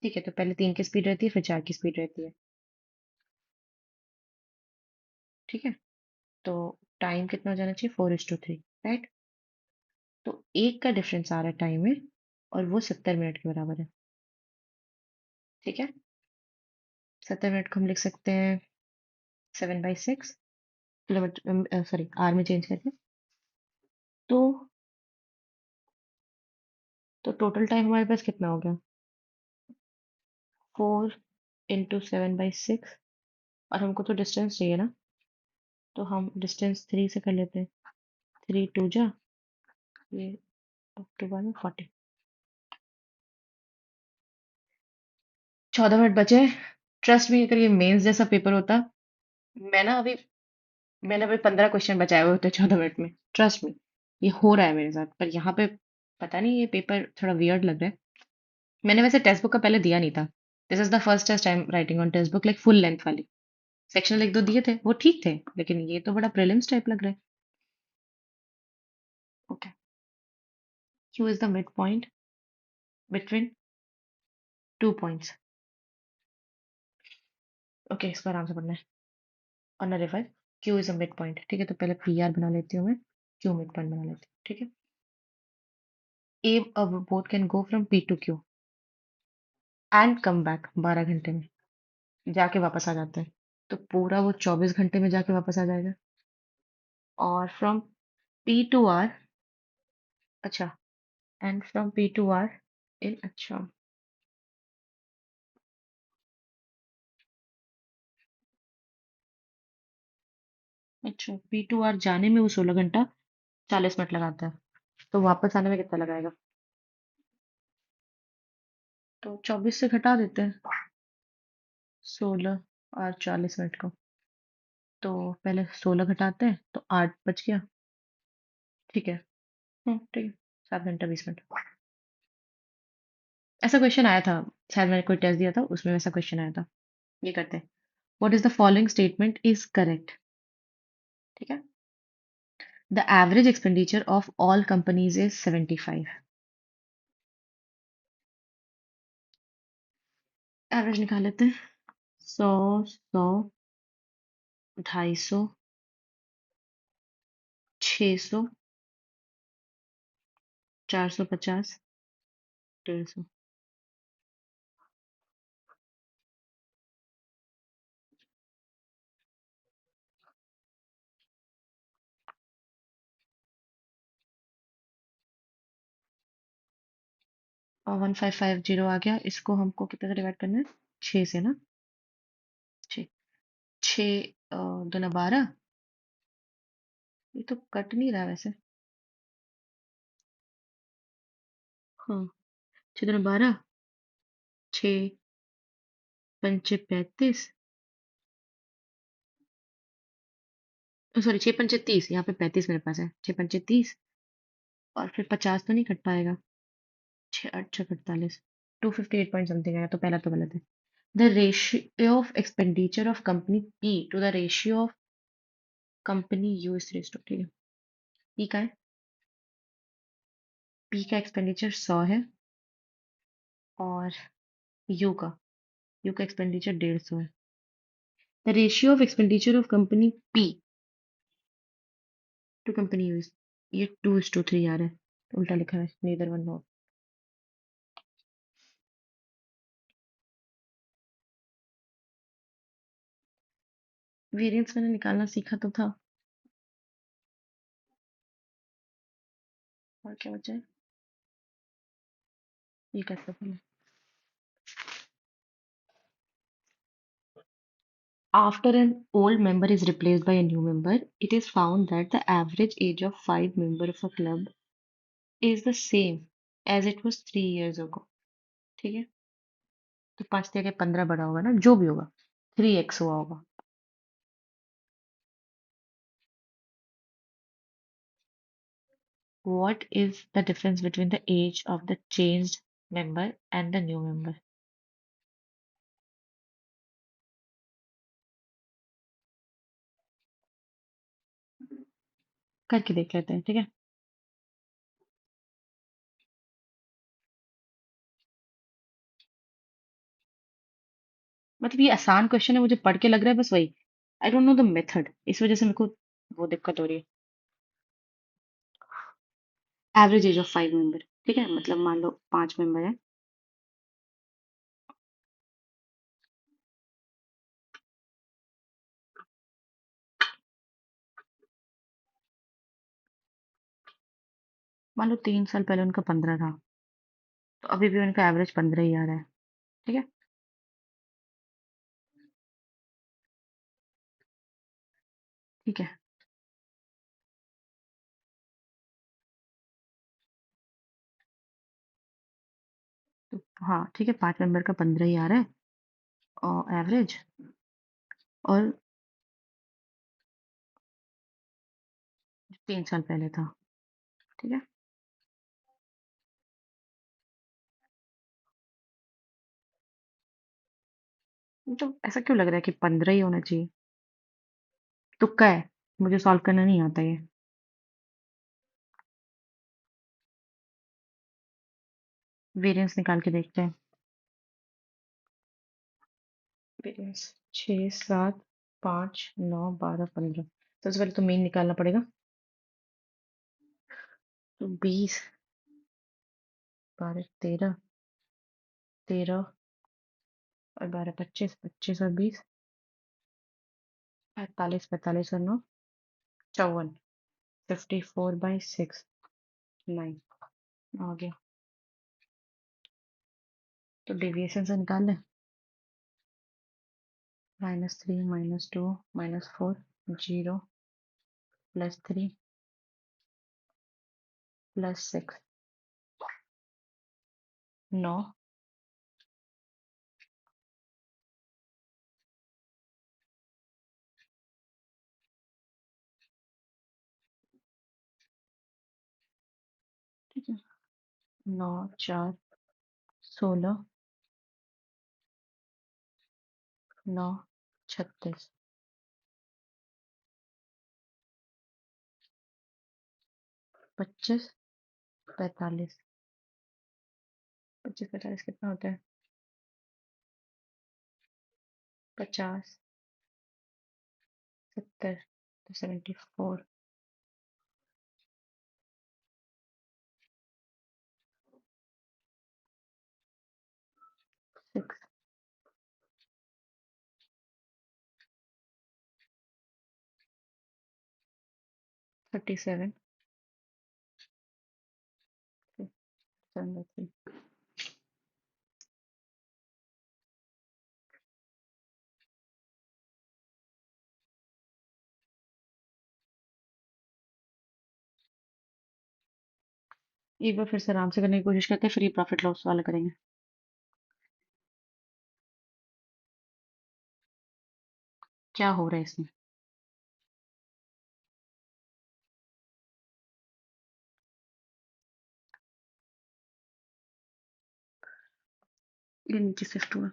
ठीक है, तो पहले 3 की स्पीड रहती है, फिर 4 की स्पीड रहती है, ठीक है। तो टाइम कितना हो जाना चाहिए, 4:3, राइट। तो एक का डिफरेंस आ रहा है टाइम में, और वो 70 मिनट के बराबर है, ठीक है। 70 मिनट को हम लिख सकते हैं 7/6 किलोमीटर, सॉरी आर में चेंज करके। तो टोटल टाइम हमारे पास कितना हो गया, 4 × 7/6, और हमको तो डिस्टेंस चाहिए ना, तो हम डिस्टेंस 3 से कर लेते हैं। 3 2 जा, ये अक्टूबर में 40। 14 मिनट बचे। ट्रस्ट मी, अगर ये मेंस जैसा पेपर होता, मैं ना अभी मैंने अभी 15 क्वेश्चन बचाए हुए होते 14 मिनट में। ट्रस्ट मी, ये हो रहा है मेरे साथ, पर यहाँ पे पता नहीं, ये पेपर थोड़ा वियर्ड लग रहा है। मैंने वैसे टेक्स्ट बुक का पहले दिया नहीं था। This is the first test I am writing on textbook, like full length वाली। सेक्शनल एक दो दिए थे, वो ठीक थे, लेकिन ये तो बड़ा प्रीलिम्स टाइप लग रहा है। Okay, Q is the mid point between 2 points. Okay, इसको आराम से पढ़ना है। On a river, Q is a mid point, ठीक है। तो पहले पी आर बना लेती हूँ मैं, क्यू मिड पॉइंट बना लेती हूँ, ठीक है। ए अब boat can go from P to Q and come back 12 घंटे में, जाके वापस आ जाते हैं। तो पूरा वो 24 घंटे में जाके वापस आ जाएगा। और फ्रॉम पी टू आर, अच्छा, and from P to R in, अच्छा, अच्छा, पी टू आर जाने में वो 16 घंटा 40 मिनट लगाता है, तो वापस आने में कितना लगाएगा। तो 24 से घटा देते हैं 16 और 40 मिनट को। तो पहले 16 घटाते हैं तो 8 बच गया, ठीक है। ठीक है, 7 घंटा 20 मिनट। ऐसा क्वेश्चन आया था, शायद मैंने कोई टेस्ट दिया था, उसमें वैसा क्वेश्चन आया था। ये करते हैं। What is the following statement is correct, ठीक है। The average expenditure of all companies is 75। Average निकाल लेते हैं। 100, 250, 600, 450, 150। और 1550 आ गया, इसको हमको कितने से डिवाइड करना है, 6 से ना। 6, 6 दूना 12, ये तो कट नहीं रहा वैसे। हाँ, 6 दूना 12, 6 पंचे 35, सॉरी 6 पंचे 30, यहाँ पे 35 मेरे पास है, 6 पंचे 30, और फिर 50 तो नहीं कट पाएगा, 6 8 6 48, 258 पॉइंट समथिंग आया, तो पहला तो गलत है। The ratio of expenditure of company P to the ratio of company U is race to, ठीक है। पी का है, पी का एक्सपेंडिचर 100 है, और यू का यू का एक्सपेंडिचर 150 है। The ratio of expenditure of company P to company U is, ये 2:3 आ रहा है, उल्टा लिखा है, नीदर वन नॉट। वेरिएंस मैंने निकालना सीखा तो था, और क्या बचा है, ये कैसे बोले। After an old member is replaced by a new member, it is found that the average age of five members of a club is the same as it was 3 years ago. ठीक है, तो 5 से 15 बढ़ा होगा ना, जो भी होगा, 3x हुआ होगा. What is the difference between the age of the changed member and the new member? करके देख लेते हैं, ठीक है. मतलब ये आसान क्वेश्चन है, मुझे पढ़ के लग रहा है बस वही. I don't know the method, इस वजह से मेरे को वो दिक्कत हो रही है. एवरेज एज ऑफ 5 मेंबर, ठीक है, मतलब मान लो 5 मेंबर है. मान लो 3 साल पहले उनका 15 था, तो अभी भी उनका एवरेज 15 ही आ रहा है. ठीक है. ठीक है. तो हाँ ठीक है, 5 मेंबर का 15 ही आ रहा है और एवरेज. और 3 साल पहले था. ठीक है. तो ऐसा क्यों लग रहा है कि 15 ही होना चाहिए? तुक्का है, मुझे सॉल्व करना नहीं आता ये. वेरिएंस निकाल के देखते हैं. वेरिएंस 6, 7, 5, 9, 12, 15. सबसे पहले तो मीन निकालना पड़ेगा. तो 20, 12, 13, 13 और 12, 25, 25 और 20, 45, 45 और 9, 54. 54/6, 9 आ गया. तो डेविएशन से निकाल लें. -3, -2, -4, 0, +3, +6, 9. ठीक है. 9, 4, 16, 9, 36, 25, 45. 25, 45 कितना होता है? 50, 70, तो 74, 6, 37, 73. एक बार फिर से आराम से करने की कोशिश करते हैं, फ्री प्रॉफिट लॉस वाला करेंगे. क्या हो रहा है इसमें? ये नीचे शिफ्ट हुआ.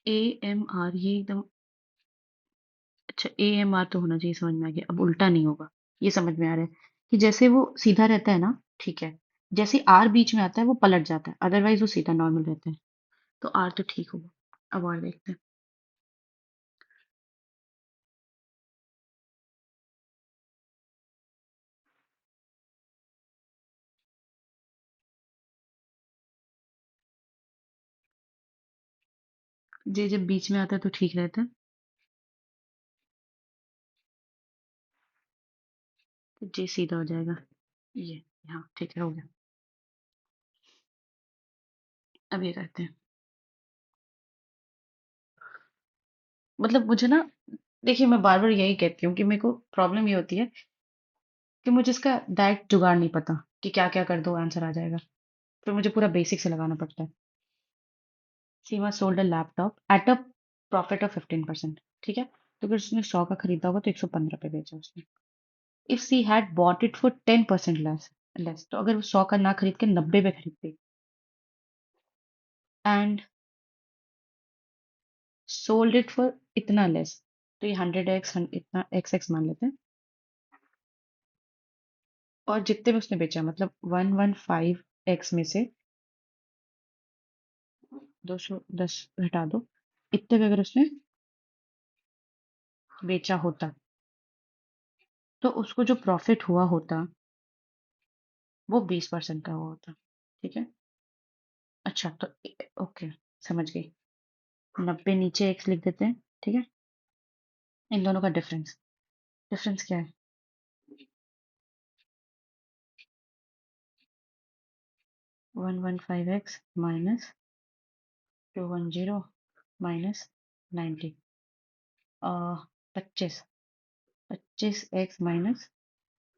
AMR ये एकदम. अच्छा, AMR तो होना चाहिए, समझ में आ गया. अब उल्टा नहीं होगा, ये समझ में आ रहा है. कि जैसे वो सीधा रहता है ना, ठीक है, जैसे आर बीच में आता है वो पलट जाता है, अदरवाइज वो सीधा नॉर्मल रहता है. तो आर तो ठीक होगा. अब और देखते हैं. जी जब बीच में आता है तो ठीक रहता है। तो जी सीधा हो जाएगा। ये हाँ ठीक है, हो गया। अब ये करते हैं। मतलब मुझे ना, देखिए मैं बार बार यही कहती हूँ कि मेरे को प्रॉब्लम ये होती है कि मुझे इसका डायरेक्ट जुगाड़ नहीं पता कि क्या क्या कर दो आंसर आ जाएगा। फिर मुझे पूरा बेसिक से लगाना पड़ता है। Seema sold a laptop at a profit of 15%। ठीक है, तो अगर उसने 100 का खरीदा होगा तो 115 पे बेचा उसने। If she had bought it for 10% less, तो अगर वो 100 का ना खरीद के 90 पे खरीदती एंड सोल्ड इट फॉर इतना लेस, तो ये 100x इतना XX मान लेते हैं। और जितने में उसने बेचा मतलब 115x में से 210 घटा दो, इतने में अगर उसने बेचा होता तो उसको जो प्रॉफिट हुआ होता वो 20% का हुआ होता। ठीक है। अच्छा तो ओके, समझ गई। 90 नीचे x लिख देते हैं। ठीक है, इन दोनों का डिफरेंस, डिफरेंस क्या है? 115x minus 210 minus 90, 25, 25x minus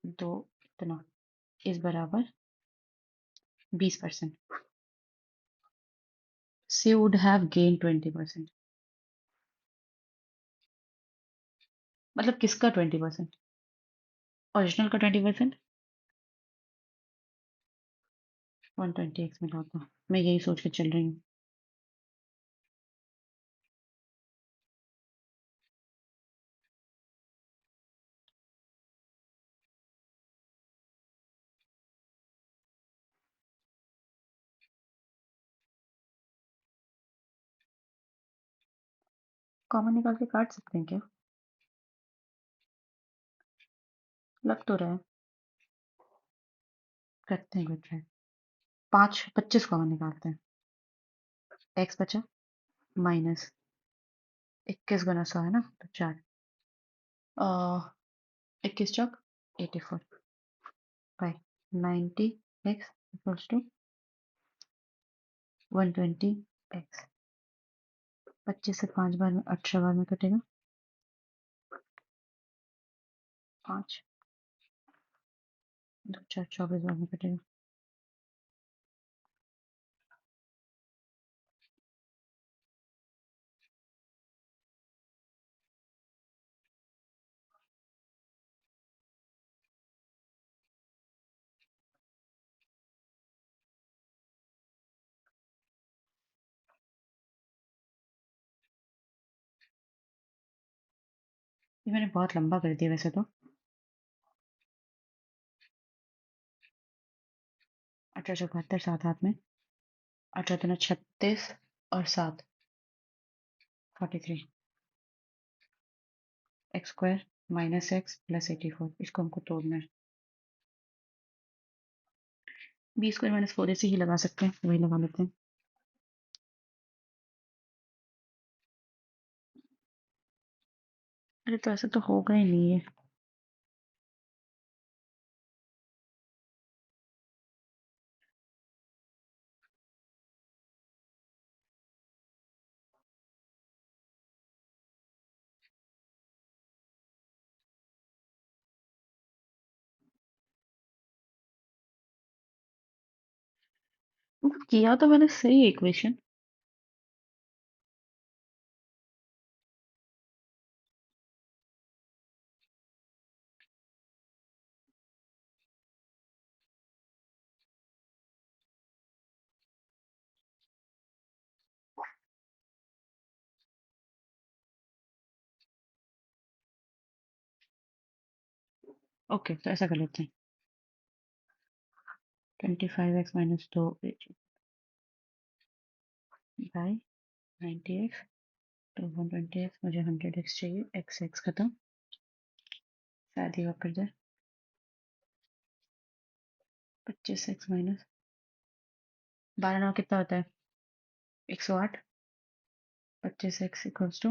दो इतना इस बराबर 20%। सी वुड हैव गेन 20%। मतलब किसका 20%? ओरिजिनल का 20%। 120x मिला होता, मैं यही सोच के चल रही हूँ। कॉमन निकाल के काट सकते हैं क्या? लग तो रहा है। करते हैं कोई ट्राई। 25 कॉमन निकालते हैं। एक्स बचा माइनस 21 गुना 100 है ना, तो 4, 21 चौक 84 by 90x equals to 120x। 25 से 5 बार में 18 बार में कटेगा। 5 2 4 24 बार में कटेगा। ये मैंने बहुत लंबा कर दिया वैसे तो। 18 चौक 72, 7 हाथ में, 18 दूना 36 और 7 43। X square minus x plus 84, इसको हमको तोड़ना है। बी स्क्वायर माइनस 4 ऐसे ही लगा सकते हैं, वही लगा लेते हैं। अरे तो ऐसा तो होगा ही नहीं है। किया तो मैंने सही इक्वेशन। ओके तो ऐसा कर लेते हैं। 25x माइनस 2 बाई 90x, तो 120x, मुझे 100x चाहिए, एक्स एक्स खत्म, शायद ही वापस जाए। 25x माइनस 12 9 कितना होता है? 108। 25x इक्वल्स टू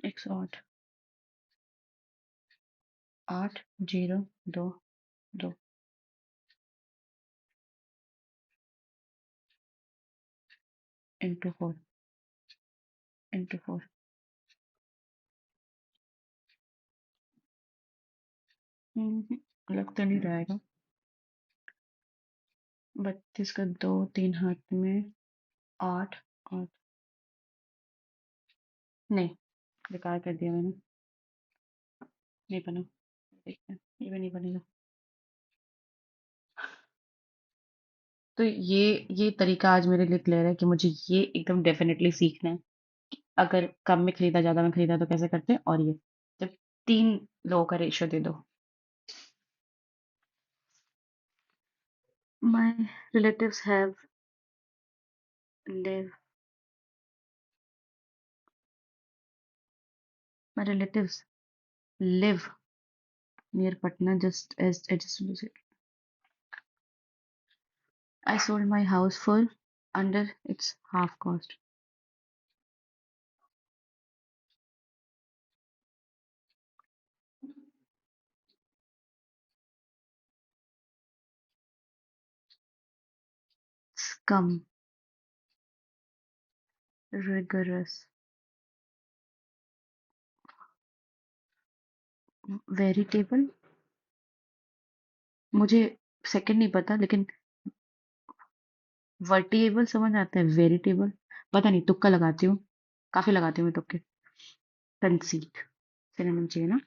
एक सौ आठ, 8, 0, 2, 2 इंटू 4 लग तो नहीं रहेगा। 32 का 2, 3 हाथ में, 8, 8 नहीं, बेकार कर दिया मैंने, नहीं बना। देखते हैं, ये भी नहीं बनेगा। तो ये तरीका आज मेरे लिए क्लियर है कि मुझे ये एकदम डेफिनेटली सीखना है। अगर कम में खरीदा ज्यादा में खरीदा तो कैसे करते हैं, और ये जब 3 लोगों का रेशियो दे दो। My relatives have live my relatives live near Patna just as adjacent to it. I sold my house for under its half cost. Scum, rigorous, veritable। मुझे सेकंड नहीं पता, लेकिन वर्टिएबल समझ आता है, वेरिटेबल पता नहीं, तुक्का लगाती हूँ। काफी लगाती हूँ मैं तुक्के। कंसीट सिनोनिम चाहिए ना।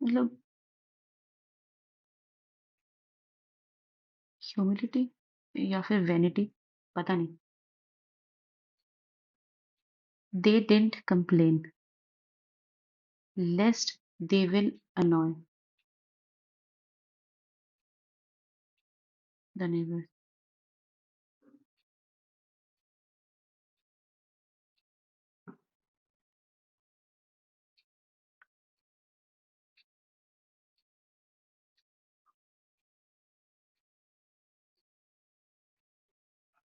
मतलब ह्यूमिलिटी या फिर वेनिटी, पता नहीं। They didn't complain lest they will annoy the neighbors.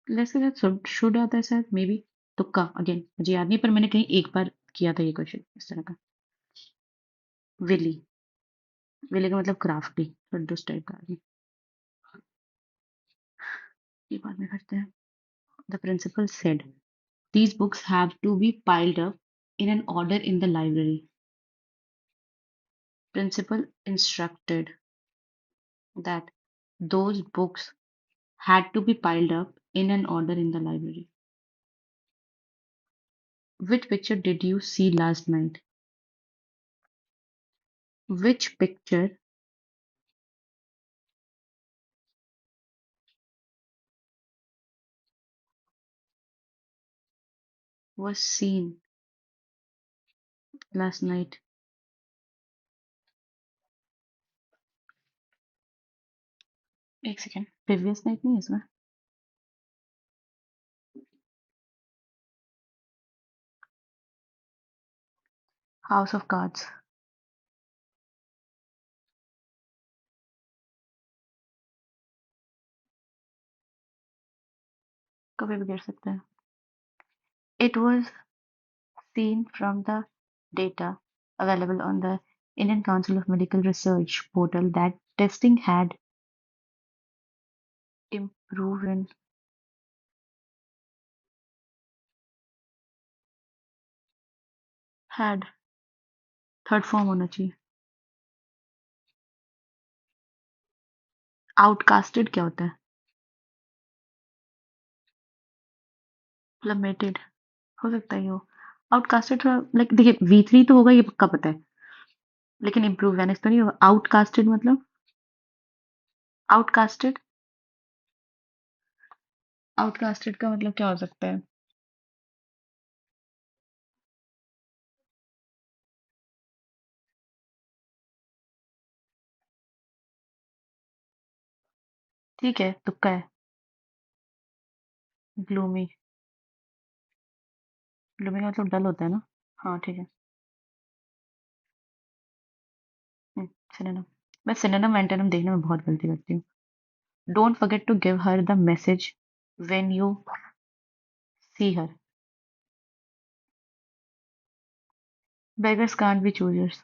वैसे शायद शुड आता है, शायद मे बी। तुक्का अगेन मुझे याद नहीं, पर मैंने कहीं एक बार किया था ये क्वेश्चन इस तरह का। विली, विली का मतलब क्राफ्टी, फंडूस टाइप का आदमी। ये बाद में करते हैं। The principal said these books have to be piled up in an order in the library. Principal instructed that those books had to be piled up in an order in the library. Which picture did you see last night? Which picture was seen last night? एक second, previous night नहीं है इसमें। House of cards. कभी भी गिर सकता है। It was seen from the data available on the Indian Council of Medical Research portal that testing had improved in had third form होना चाहिए। आउटकास्टेड क्या होता है? प्लमेटेड हो सकता है ये हो। आउटकास्टेड थोड़ा लाइक, देखिए V3 तो होगा, ये पक्का पता है, लेकिन इम्प्रूव वैनिश तो नहीं होगा। आउटकास्टेड मतलब, आउटकास्टेड, आउटकास्टेड का मतलब क्या हो सकता है? ठीक है, तुक्का है। ग्लूमी, ग्लूमी का मतलब डल होता है ना? हाँ ठीक है। सिनोनिम। मैं सिनोनिम एंटोनिम देखने में बहुत गलती करती हूँ। Don't forget to give her the message when you see her. Beggars can't be choosers.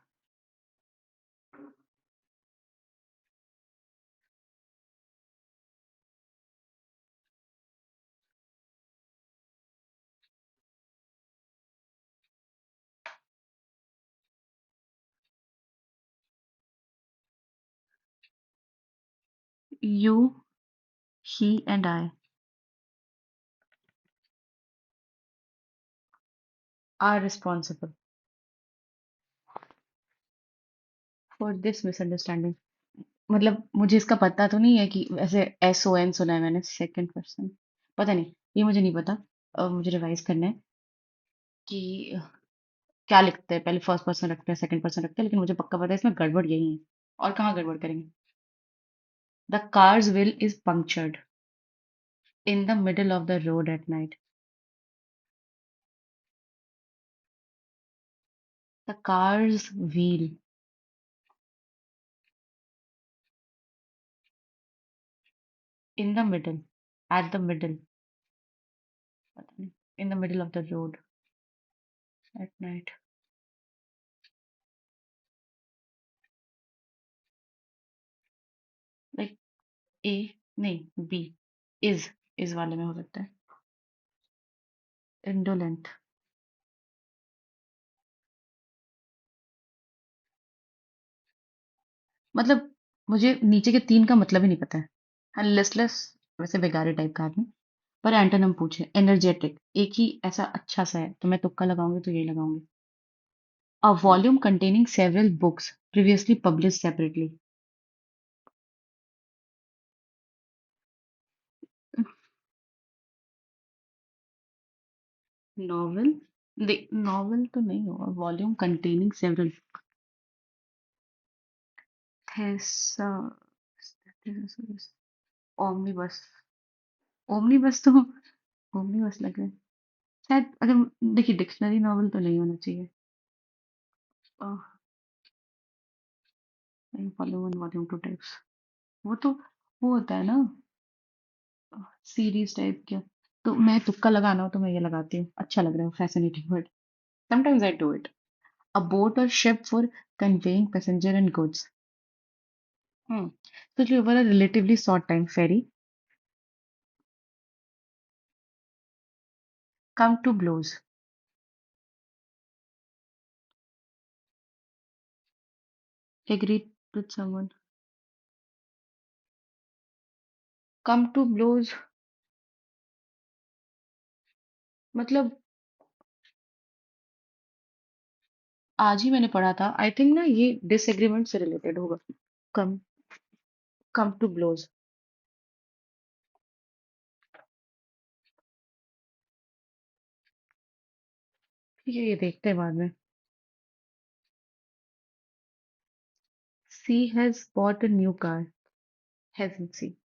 You, he and I are responsible for this misunderstanding. मतलब मुझे इसका पता तो नहीं है कि वैसे एस ओ एन सुना है मैंने, सेकंड पर्सन। पता नहीं, ये मुझे नहीं पता। मुझे रिवाइज करना है कि क्या लिखते हैं, पहले फर्स्ट पर्सन रखते हैं सेकंड पर्सन रखते हैं, लेकिन मुझे पक्का पता है इसमें गड़बड़ यही है। और कहाँ गड़बड़ करेंगे? The cars wheel is punctured in the middle of the road at night. The cars wheel in the middle, at the middle, पता नहीं, in the middle of the road at night. Like a, नहीं B, is वाले में हो सकता है। Indolent. मतलब मुझे नीचे के तीन का मतलब ही नहीं पता है। हाँ, लिस्टलेस वैसे बेगारी टाइप का आदमी। पर एंटोनिम पूछे, एनर्जेटिक एक ही ऐसा अच्छा सा है, तो मैं तुक्का लगाऊंगी तो यही लगाऊंगी। A volume containing several books previously published separately. Novel? देख, नॉवल तो नहीं होगा, वॉल्यूम कंटेनिंग सेवरल। थेसा, ओमनीबस। ओमनीबस तो ओमनीबस लग रहा है शायद। अगर देखिए, डिक्शनरी नॉवल तो नहीं होना चाहिए। Volume one volume two types, वो तो वो होता है ना, सीरीज टाइप का। तो मैं तुक्का लगाना हो तो मैं ये लगाती हूँ, अच्छा लग रहा है, fascinating word. Sometimes I do it. A boat or ship for conveying passenger and goods. Hmm. So over a relatively short time, ferry. Come to blows. Agree with someone. Come to blows मतलब आज ही मैंने पढ़ा था, I think ना ये disagreement से related होगा। Come come to blows. ये देखते हैं बाद में। She has bought a new car. Hasn't she?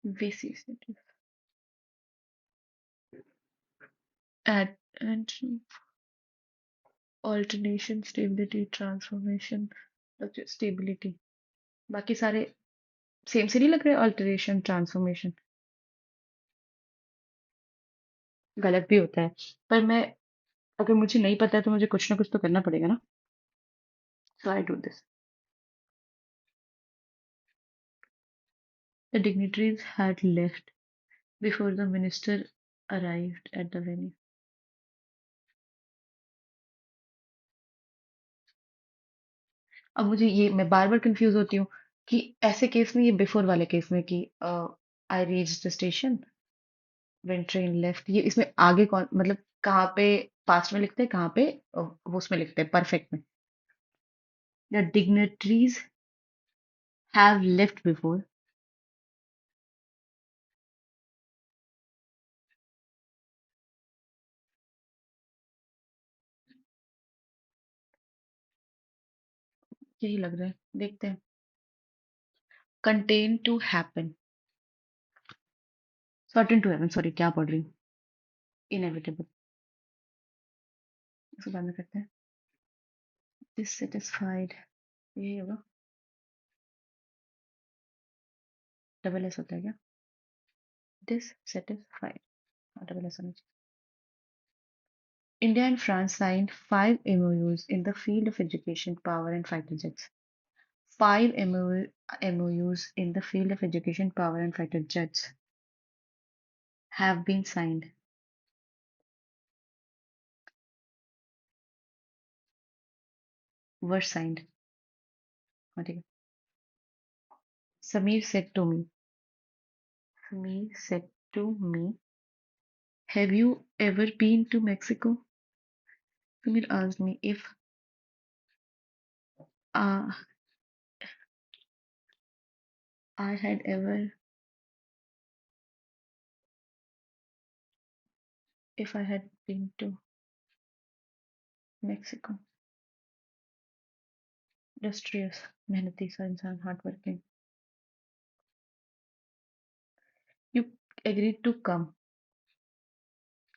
VC at and alternation, stability, transformation, stability। बाकी सारे सेम से नहीं लग रहे, अल्टरेशन ट्रांसफॉर्मेशन। गलत भी होता है, पर मैं, अगर मुझे नहीं पता है तो मुझे कुछ ना कुछ तो करना पड़ेगा ना। So I do this. The dignitaries had left before the minister arrived at the venue। अब मुझे ये, मैं बार बार कंफ्यूज होती हूँ कि ऐसे केस में, ये बिफोर वाले केस में कि I reach the station when train left, ये इसमें आगे कौन, मतलब कहाँ पे पास्ट में लिखते हैं, कहाँ पे वो उसमें लिखते हैं परफेक्ट में। The dignitaries have left before। यही लग रहा है, देखते हैं। Contain to happen, certain to happen, sorry क्या पढ़ रही हूँ, इनएविटेबल, इसको बाद में करते हैं। डिससेटिस्फाइड, यही होगा, डबल एस होता है क्या? डिससेटिस्फाइड, हाँ डबल एस होना चाहिए। India and France signed 5 MOUs in the field of education, power, and fighter jets. 5 MOUs in the field of education, power, and fighter jets have been signed. Were signed. हाँ, ठीक है. Sameer said to me. Sameer said to me, "Have you ever been to Mexico?" Sameer asked me if uh, I had ever, if I had been to Mexico. Industrious, मेहनती सा इंसान, hardworking. You agreed to come.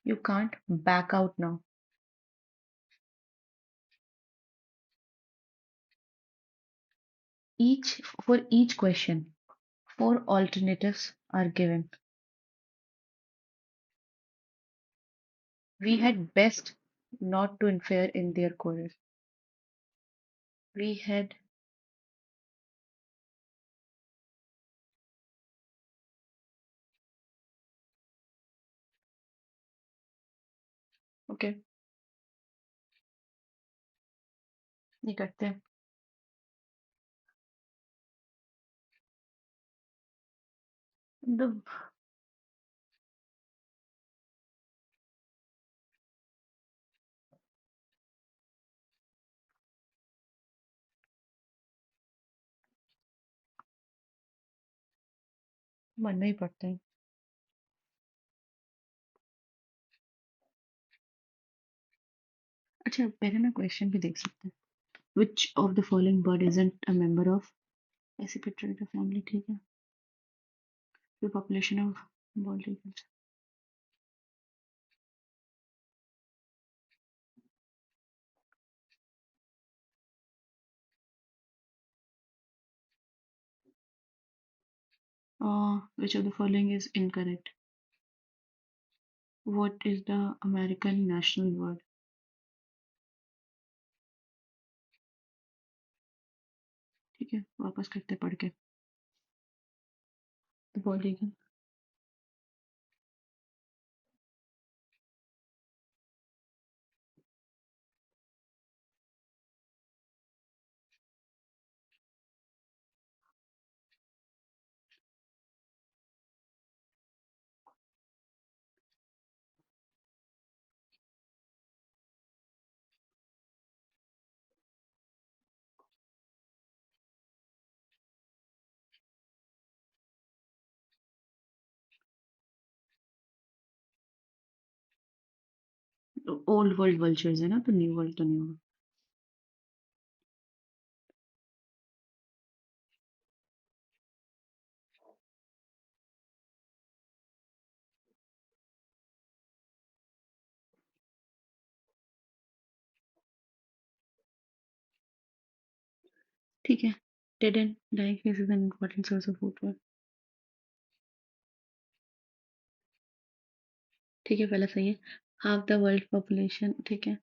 You can't back out now. For each question, 4 alternatives are given. We had best not to interfere in their quarrel. We had, okay, ये करते हैं. The मन में ही पड़ता है. अच्छा पहले ना क्वेश्चन भी देख सकते हैं. Which of the following bird isn't a member of ऐसे Pitrida family? ठीक है. The population of bald eagles. Which of the following is incorrect? What is the American national bird? ठीक है वापस करते हैं पढ़ के. The bald eagle. Old world vultures है ना, तो न्यू वर्ल्ड तो नहीं होगा. ठीक है. Dead and dying fish is an important source of food. ठीक है पहला सही है. हाफ द वर्ल्ड पॉपुलेशन, ठीक है.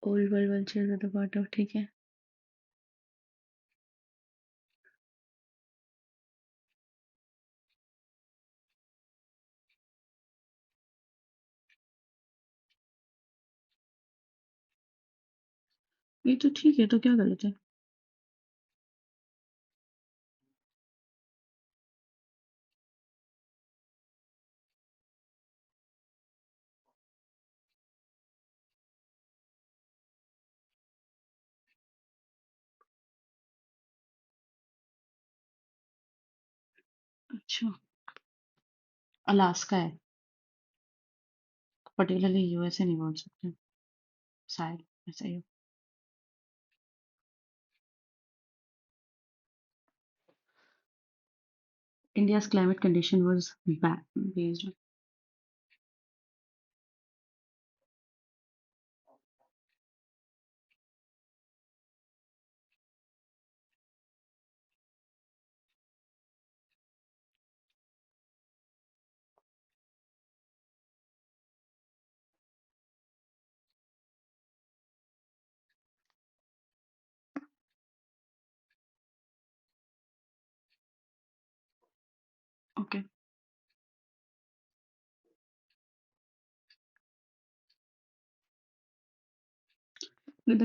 Old world vultures are the part of, ठीक है. ये तो ठीक है, तो क्या गलत है? अच्छा, अलास्का है, पर्टिकुलरली यूएसए नहीं बोल सकते शायद. ऐसा ही हो। India's climate condition was based on. Okay. The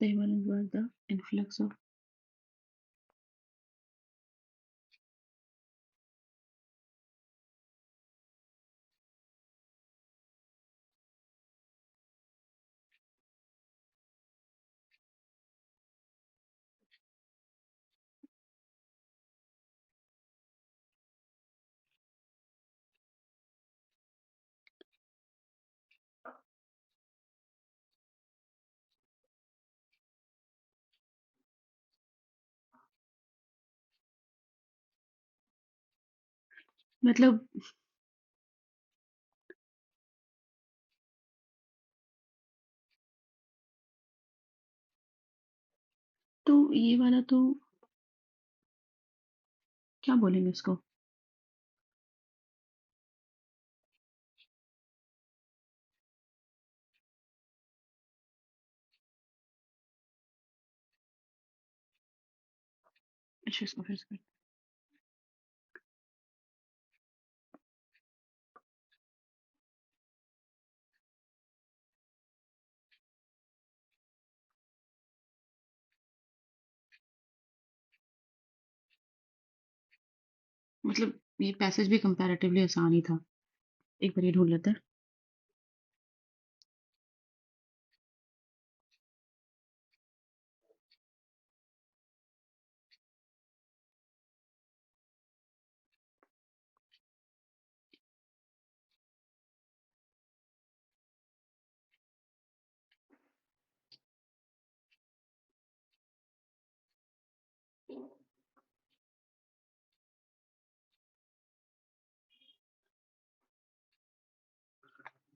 Himalayas was the influx of. मतलब तो ये वाला तो क्या बोलेंगे इसको? अच्छा इसको फिर से मतलब ये पैसेज भी कंपैरेटिवली आसान ही था। एक बार ये ढूंढ लेते हैं।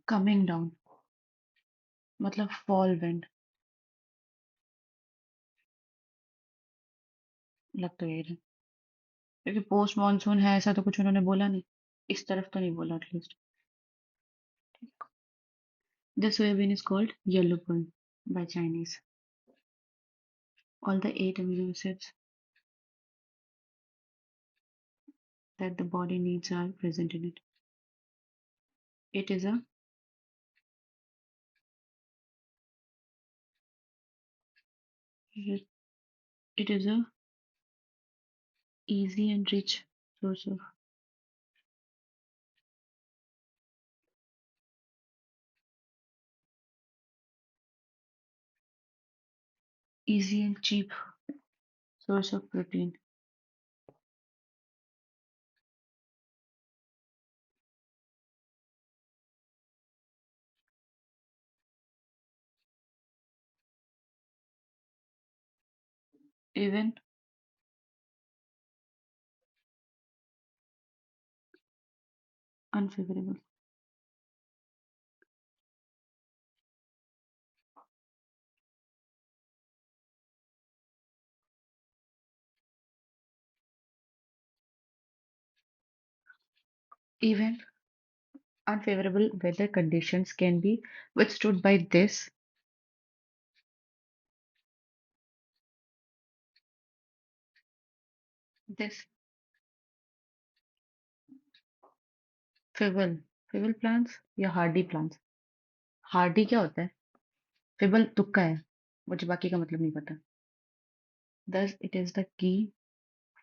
कमिंग डाउन मतलब फॉल विंड। लग तो यही रहा है। क्योंकि पोस्ट मॉनसून है ऐसा तो कुछ उन्होंने बोला नहीं। इस तरफ तो नहीं बोला at least. The soybean is called yellow corn by Chinese. All the eight amino acids that the body needs are present in it. It is a it is a easy and rich source of easy and cheap source of protein. Even unfavorable. Even unfavorable weather conditions can be withstood by this fibril fibril plants या hardy plants. Hardy क्या होता है? फिबल तुक्का है। मुझे बाकी का मतलब नहीं पता। Thus, it is the key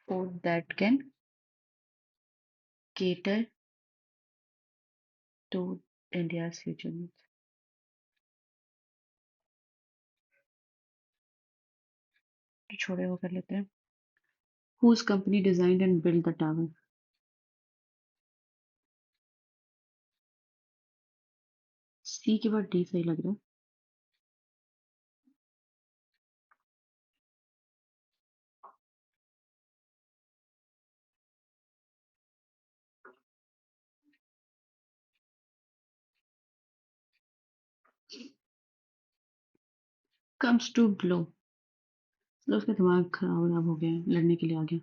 food that can cater to India's future needs. छोड़े वो कर लेते हैं. Whose company designed and built the tower? सी के बाद डी सही लग रहा है. Comes to blow. मतलब उसका दिमाग खराब हो गया है, लड़ने के लिए आ गया.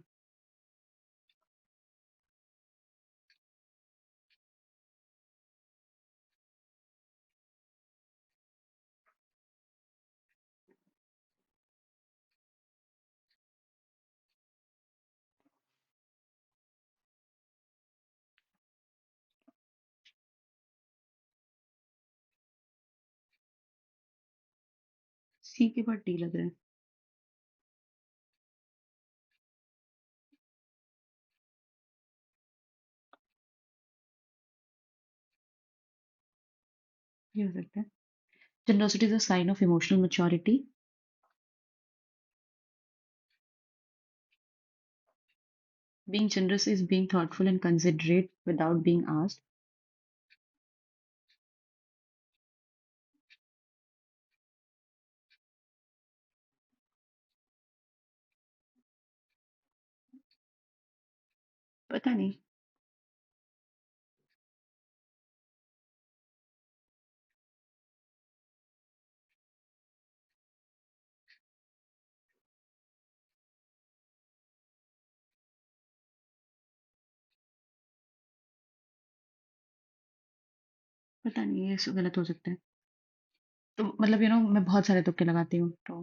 सी के बाद डी लग रहा है. ये हो सकता है. Generosity is a sign of emotional maturity. Being generous is being thoughtful and considerate without being asked. पता नहीं. पता नहीं ये गलत हो सकता है. तो मतलब मैं बहुत सारे तुक्के लगाती हूँ तो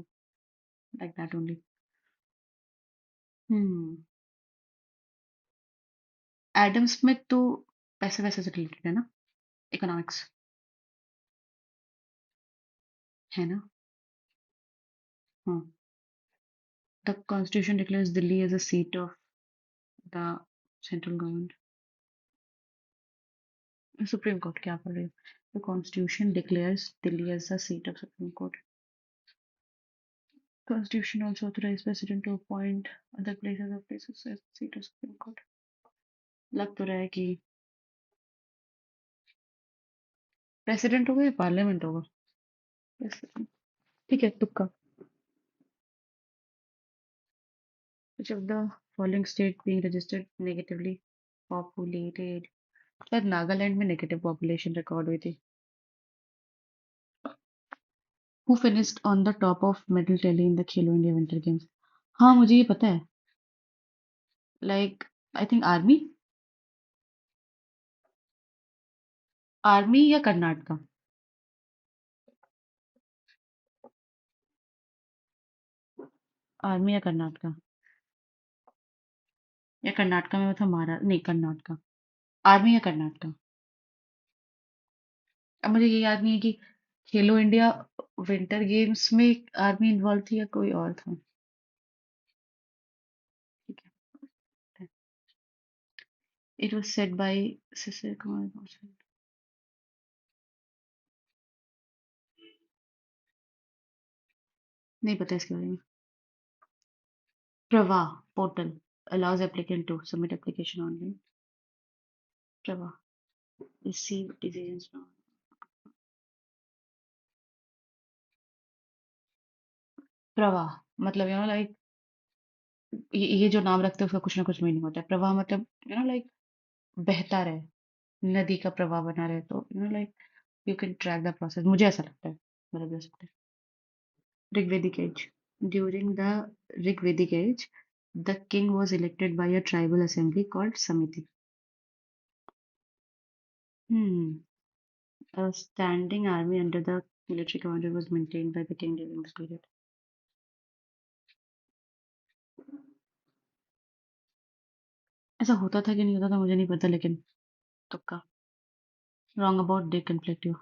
like that only. Hmm. Adam Smith तो पैसे वैसे से रिलेटेड है ना. इकोनॉमिक्स. है ना. हाँ. The Constitution declares Delhi as a seat of the central government. Supreme Court क्या पढ़ रही हो? The Constitution declares Delhi as the seat of Supreme Court. Constitution also authorizes President to appoint other places as seat of Supreme Court. लग तो रहा है कि president होगा या पार्लियामेंट होगा. President. ठीक है तुक्का. Which of the following state being registered negatively populated? शायद नागालैंड में नेगेटिव पॉपुलेशन रिकॉर्ड हुई थी. Who finished on the top of medal tally in the Khelo India Winter Games? हाँ मुझे ये पता है. Like I think army. Army या कर्नाटका. आर्मी या कर्नाटका. या कर्नाटका में था महारा नहीं कर्नाटका. आर्मी या कर्नाटका. अब मुझे ये याद नहीं है कि खेलो इंडिया विंटर गेम्स में आर्मी इन्वॉल्व थी या कोई और था. ठीक है. It was said bye Sisir Kumar Gautam. नहीं पता इसके बारे में. प्रवाह portal allows applicant to submit application online. प्रवाह receive decisions from. प्रवाह मतलब लाइक ये जो नाम रखते हैं उसका कुछ ना कुछ मीनिंग होता है. प्रवाह मतलब लाइक बहता रहे. नदी का प्रवाह बना रहे तो like you can track the process. मुझे ऐसा लगता है. मतलब हो सकता है. Rigvedic age. During the Rigvedic age the king was elected by a tribal assembly called samiti. Hmm. A standing army under the military commander was maintained by the king during this period. ऐसा होता था कि नहीं होता था मुझे नहीं पता लेकिन तुक्का. Wrong about they conflict you.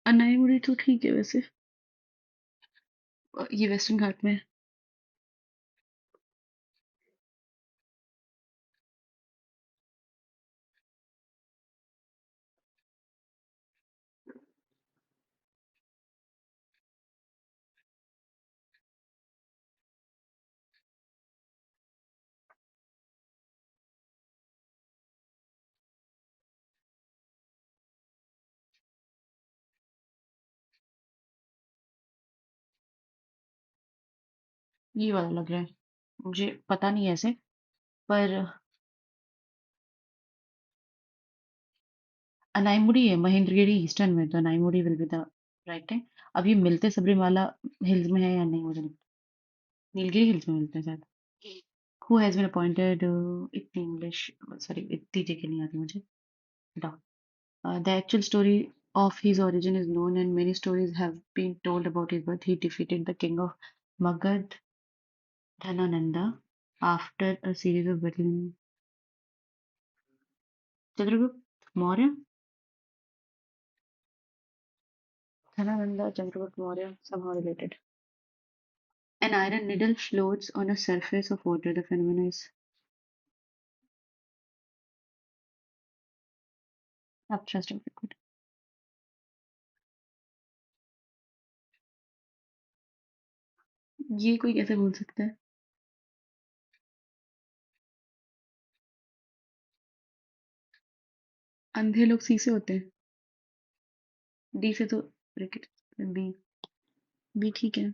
Anamudi तो ठीक है वैसे. ये वेस्टर्न घाट में है. ये वाला लग रहा है। मुझे पता नहीं है ऐसे, पर अनाईमुड़ी है महेंद्रगिरी ईस्टर्न में, तो Anamudi will be the right thing. अब ये मिलते सबरीमाला हिल्स में है या नहीं मुझे नहीं पता। नीलगिरी हिल्स में मिलते हैं शायद। हु हैज बीन अपॉइंटेड, इतनी इंग्लिश, सॉरी इतनी जगह नहीं आती मुझे, हटाओ। The actual story of his origin is known, and many stories have been told about his birth. He defeated the king of Magad Dhanananda after a series of battles. Chandragupta Maurya? Dhanananda, Chandragupta Maurya, somehow related. An iron needle floats on a surface of water. The phenomenon is. Upthrust of liquid. ये कोई कैसे बोल सकता है? अंधे लोग सी से होते हैं। डी से तो ब्रैकेट, बी। बी ठीक है।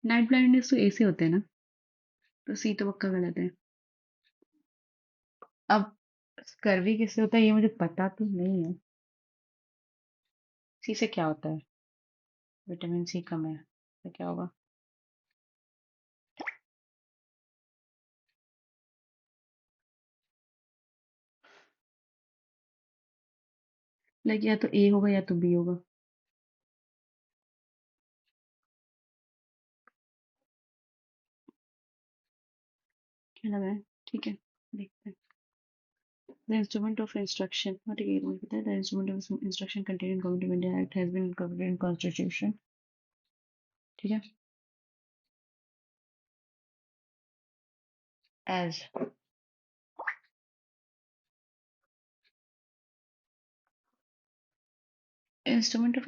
नाइट ब्लाइंडनेस तो ए से होते हैं ना, तो सी तो पक्का गलत है। अब स्कर्वी किससे होता है ये मुझे पता तो नहीं है। सी से क्या होता है? विटामिन सी कम है तो क्या होगा? लाइक या तो ए होगा या तो बी होगा। क्या लगा है? ठीक है, देखते हैं। The instrument of instruction, हाँ ठीक है, ये तो मुझे पता है। The instrument of instruction contained in Government of India Act has been incorporated in Constitution। ठीक है। As instrument of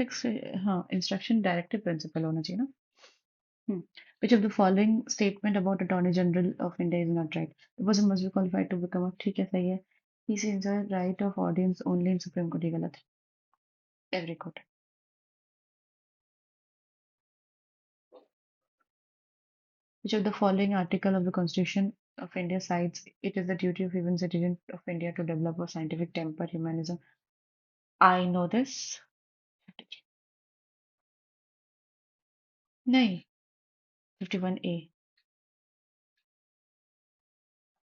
हाँ instruction directive principle होना चाहिए ना। Hmm. Which of the following statement about Attorney General of India is not right? The person must be qualified to become a, ठीक है सही है। He enjoys right of audience only in Supreme Court, ये गलत है। Every court। Which of the following article of the Constitution of India cites it is the duty of even citizen of India to develop a scientific temper, humanism? I know this। नहीं, 51A,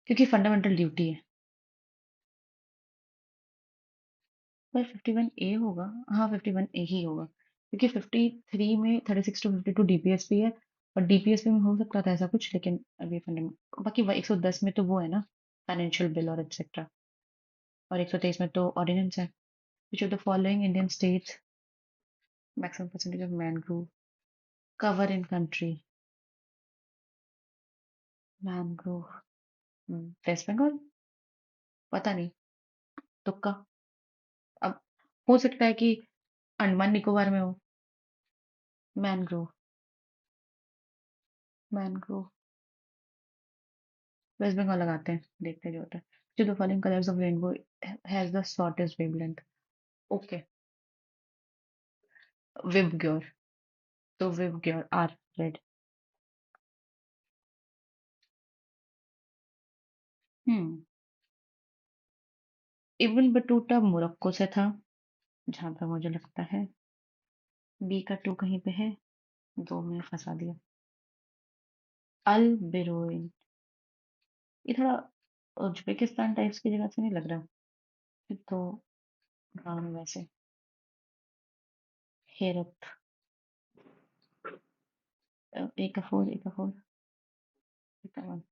क्योंकि fundamental duty है। पर 51A होगा। हाँ 51A ही होगा, क्योंकि 53 में 36 to 52 DPSP है, और डीपीएसपी में हो सकता था ऐसा कुछ, लेकिन अभी फंडामेंटल बाकी 110 में तो वो है ना, फाइनेंशियल बिल और एक्सेट्रा, और 123 में तो ऑर्डिनेंस है। Which of the following Indian states maximum percentage of mangrove cover in country? Mangrove, West Bengal, पता नहीं, तुक्का। अब हो सकता है कि अंडमान निकोबार में हो। मैंग्रोव, मैंग्रोव, वेस्ट बंगाल लगाते हैं, देखते हैं जो होता है। जो the following colours of rainbow has the shortest wavelength? Okay, VIBGYOR, तो VIBGYOR are red. Hmm. Ibn Battuta Morocco से था, जहां तक मुझे लगता है। बी का टू कहीं पे है, दो में फंसा दिया। अल बेरोइन, ये थोड़ा उज्बेकिस्तान टाइप्स की जगह से नहीं लग रहा? ये तो नाम वैसे। हेरत, ए का फोर, ए का फोर, ए का वन।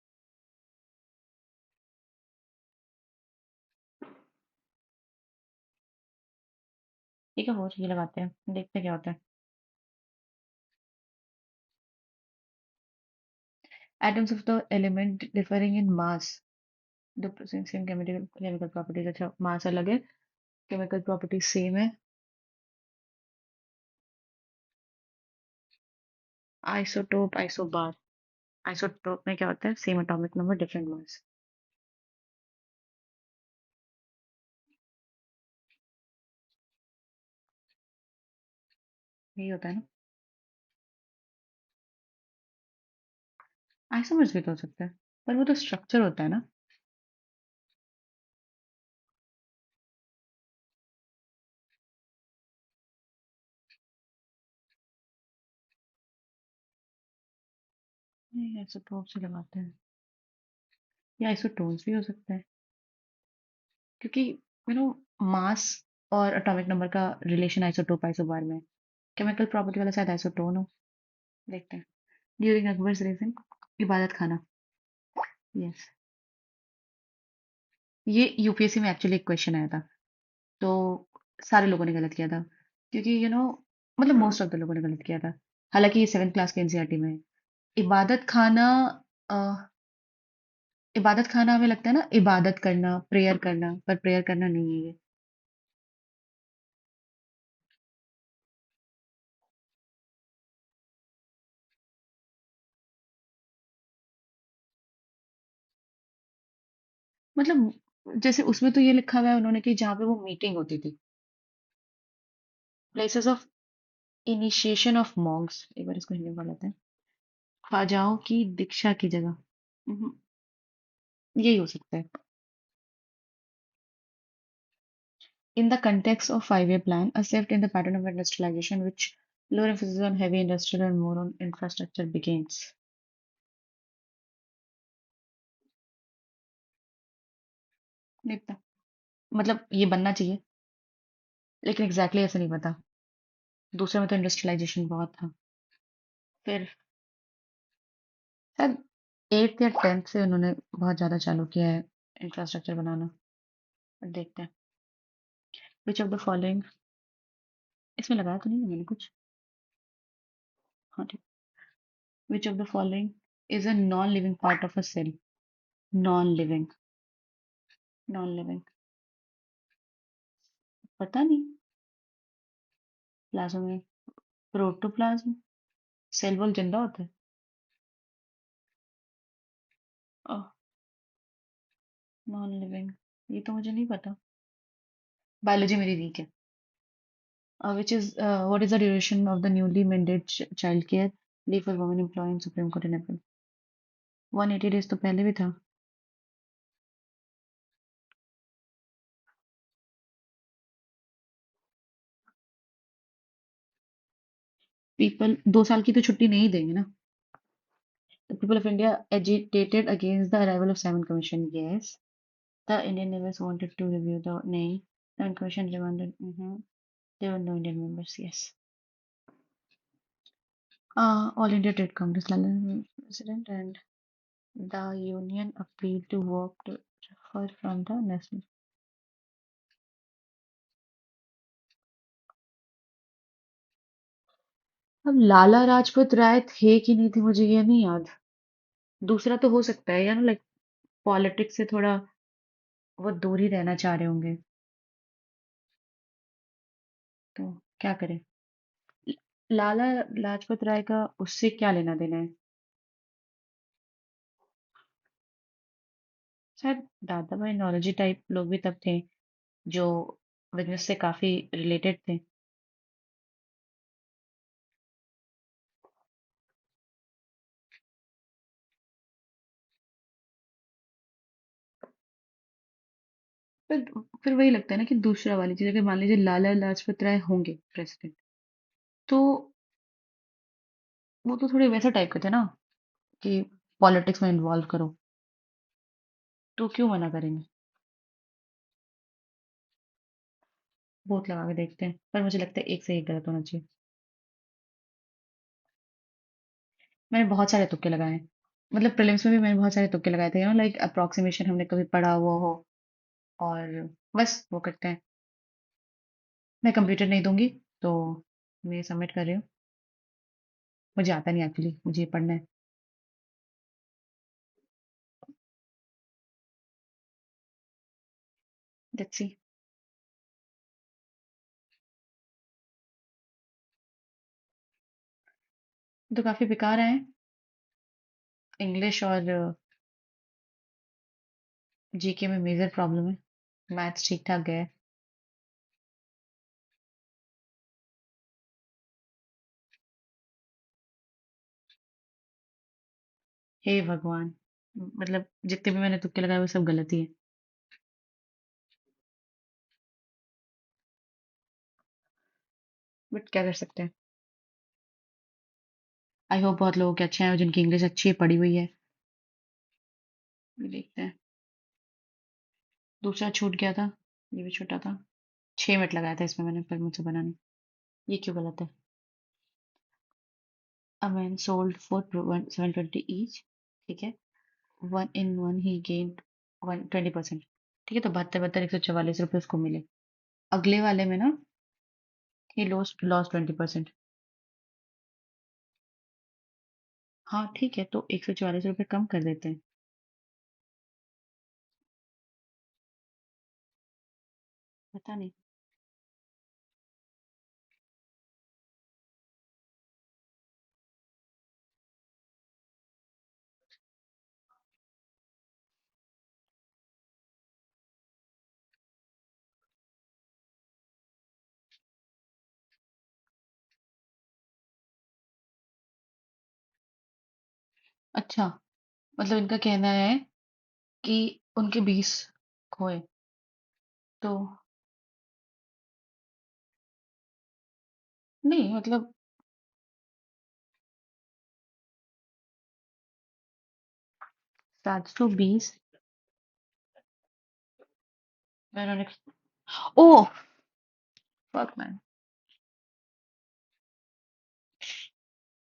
ए का फोर ये लगाते हैं, देखते हैं क्या होता है। Atoms of the element differing in mass, the same chemical properties। अच्छा मास अलग है, केमिकल प्रॉपर्टीज सेम है। Isotope, isobar. आइसोटोप में क्या होता है? Same atomic number different mass. यही होता है ना। आइसोमर्स भी तो हो सकता है, पर वो तो स्ट्रक्चर होता है ना। नहीं, आइसोटोप से लगाते हैं, या आइसोटोन्स भी हो सकता है, क्योंकि मास और एटॉमिक नंबर का रिलेशन आइसोटोप आइसोबार में, केमिकल प्रॉपर्टी वाला शायद आइसोटोन हो। देखते हैं। ड्यूरिंग अकबर्स रेजिंग, इबादत खाना। यस, ये यूपीएससी में एक्चुअली एक क्वेश्चन आया था, तो सारे लोगों ने गलत किया था, क्योंकि मतलब मोस्ट ऑफ द लोगों ने गलत किया था। हालांकि ये 7th क्लास के एनसीईआरटी में है। इबादत खाना, अ, इबादत खाना हमें लगता है ना इबादत करना, प्रेयर करना, पर प्रेयर करना नहीं है ये। मतलब जैसे उसमें तो ये लिखा हुआ है उन्होंने कि जहाँ पे वो मीटिंग होती थी, places of initiation of Monks, एक बार इसको हिंदी में पढ़ लेते हैं। ख्वाजाओं की दीक्षा की जगह। हम्म, यही हो सकता है। In the context of five-year plan, a shift in the pattern of industrialization, which lower emphasis on heavy industrial and more on infrastructure begins. नहीं पता, मतलब ये बनना चाहिए, लेकिन एग्जैक्टली exactly ऐसा नहीं पता। दूसरे में तो इंडस्ट्रियलाइजेशन बहुत था। फिर शायद 8th या 10th से उन्होंने बहुत ज्यादा चालू किया है इंफ्रास्ट्रक्चर बनाना। पर देखते हैं। विच ऑफ द फॉलोइंग, इसमें लगाया तो नहीं है मैंने कुछ। हाँ ठीक। Which of the following is a non living part of a cell. Non living, non living, पता नहीं। प्लाज्मा में प्रोटोप्लाज्म, सेल वॉल जिंदा होता है। ओह, नॉन लिविंग, ये तो मुझे नहीं पता। बायोलॉजी मेरी वीक है। Which is what is the duration of the newly mandated child care leave for women employed in Supreme Court in April? 180 days तो पहले भी था। पीपल 2 साल की तो छुट्टी नहीं देंगे ना। The people of India agitated against the arrival of Simon Commission. Yes. The Indian neighbors wanted to review the नहीं. Simon Commission demanded. There were no Indian members. Yes. All India Trade Congress, Lala President, and the union appealed to work to refer from the national. अब लाला राजपत राय थे कि नहीं थे मुझे ये नहीं याद। दूसरा तो हो सकता है, या ना लाइक पॉलिटिक्स से थोड़ा वो दूर ही रहना चाह रहे होंगे, तो क्या करें। लाला लाजपत राय का उससे क्या लेना देना है। शायद दादा भाई नौरोजी टाइप लोग भी तब थे, जो बिजनेस से काफी रिलेटेड थे। फिर फिर वही लगता है ना कि दूसरा वाली चीज, अगर मान लीजिए लाला लाजपत राय होंगे प्रेसिडेंट, तो वो तो थोड़े वैसा टाइप के थे ना, कि पॉलिटिक्स में इन्वॉल्व करो, तो क्यों मना करेंगे। वोट लगा के देखते हैं, पर मुझे लगता है एक से एक गलत होना चाहिए। मैंने बहुत सारे तुक्के लगाए हैं, मतलब प्रीलिम्स में भी मैंने बहुत सारे तुक्के लगाए थे, लाइक अप्रोक्सीमेशन हमने कभी पढ़ा हुआ हो, और बस वो करते हैं। मैं कंप्यूटर नहीं दूंगी, तो मैं सबमिट कर रही हूँ। मुझे आता नहीं एक्चुअली, मुझे ये पढ़ना है। Let's see. तो काफी बेकार आए हैं। इंग्लिश और जीके में मेजर प्रॉब्लम है। मैथ्स ठीक ठाक गए। हे भगवान, मतलब जितने भी मैंने तुक्के लगाए वो सब गलत ही है। बट क्या कर सकते हैं। आई होप बहुत लोगों के अच्छे हैं जिनकी इंग्लिश अच्छी है, पढ़ी हुई है। ये देखते हैं। दूसरा छूट गया था, ये भी छूटा था। 6 मिनट लगाया था इसमें मैंने, पर मुझसे बना नहीं। ये क्यों गलत है। A man sold for 720 each। ठीक है। One in one he gained 120%। ठीक है, तो 72 144 रुपये उसको मिले। अगले वाले में ना, ही लॉस 20%। हाँ ठीक है, तो 144 रुपये कम कर देते हैं। पता नहीं। अच्छा, मतलब इनका कहना है कि उनके 20 खोए। तो नहीं मतलब, 720 में उन्होंने। Oh, fuck man,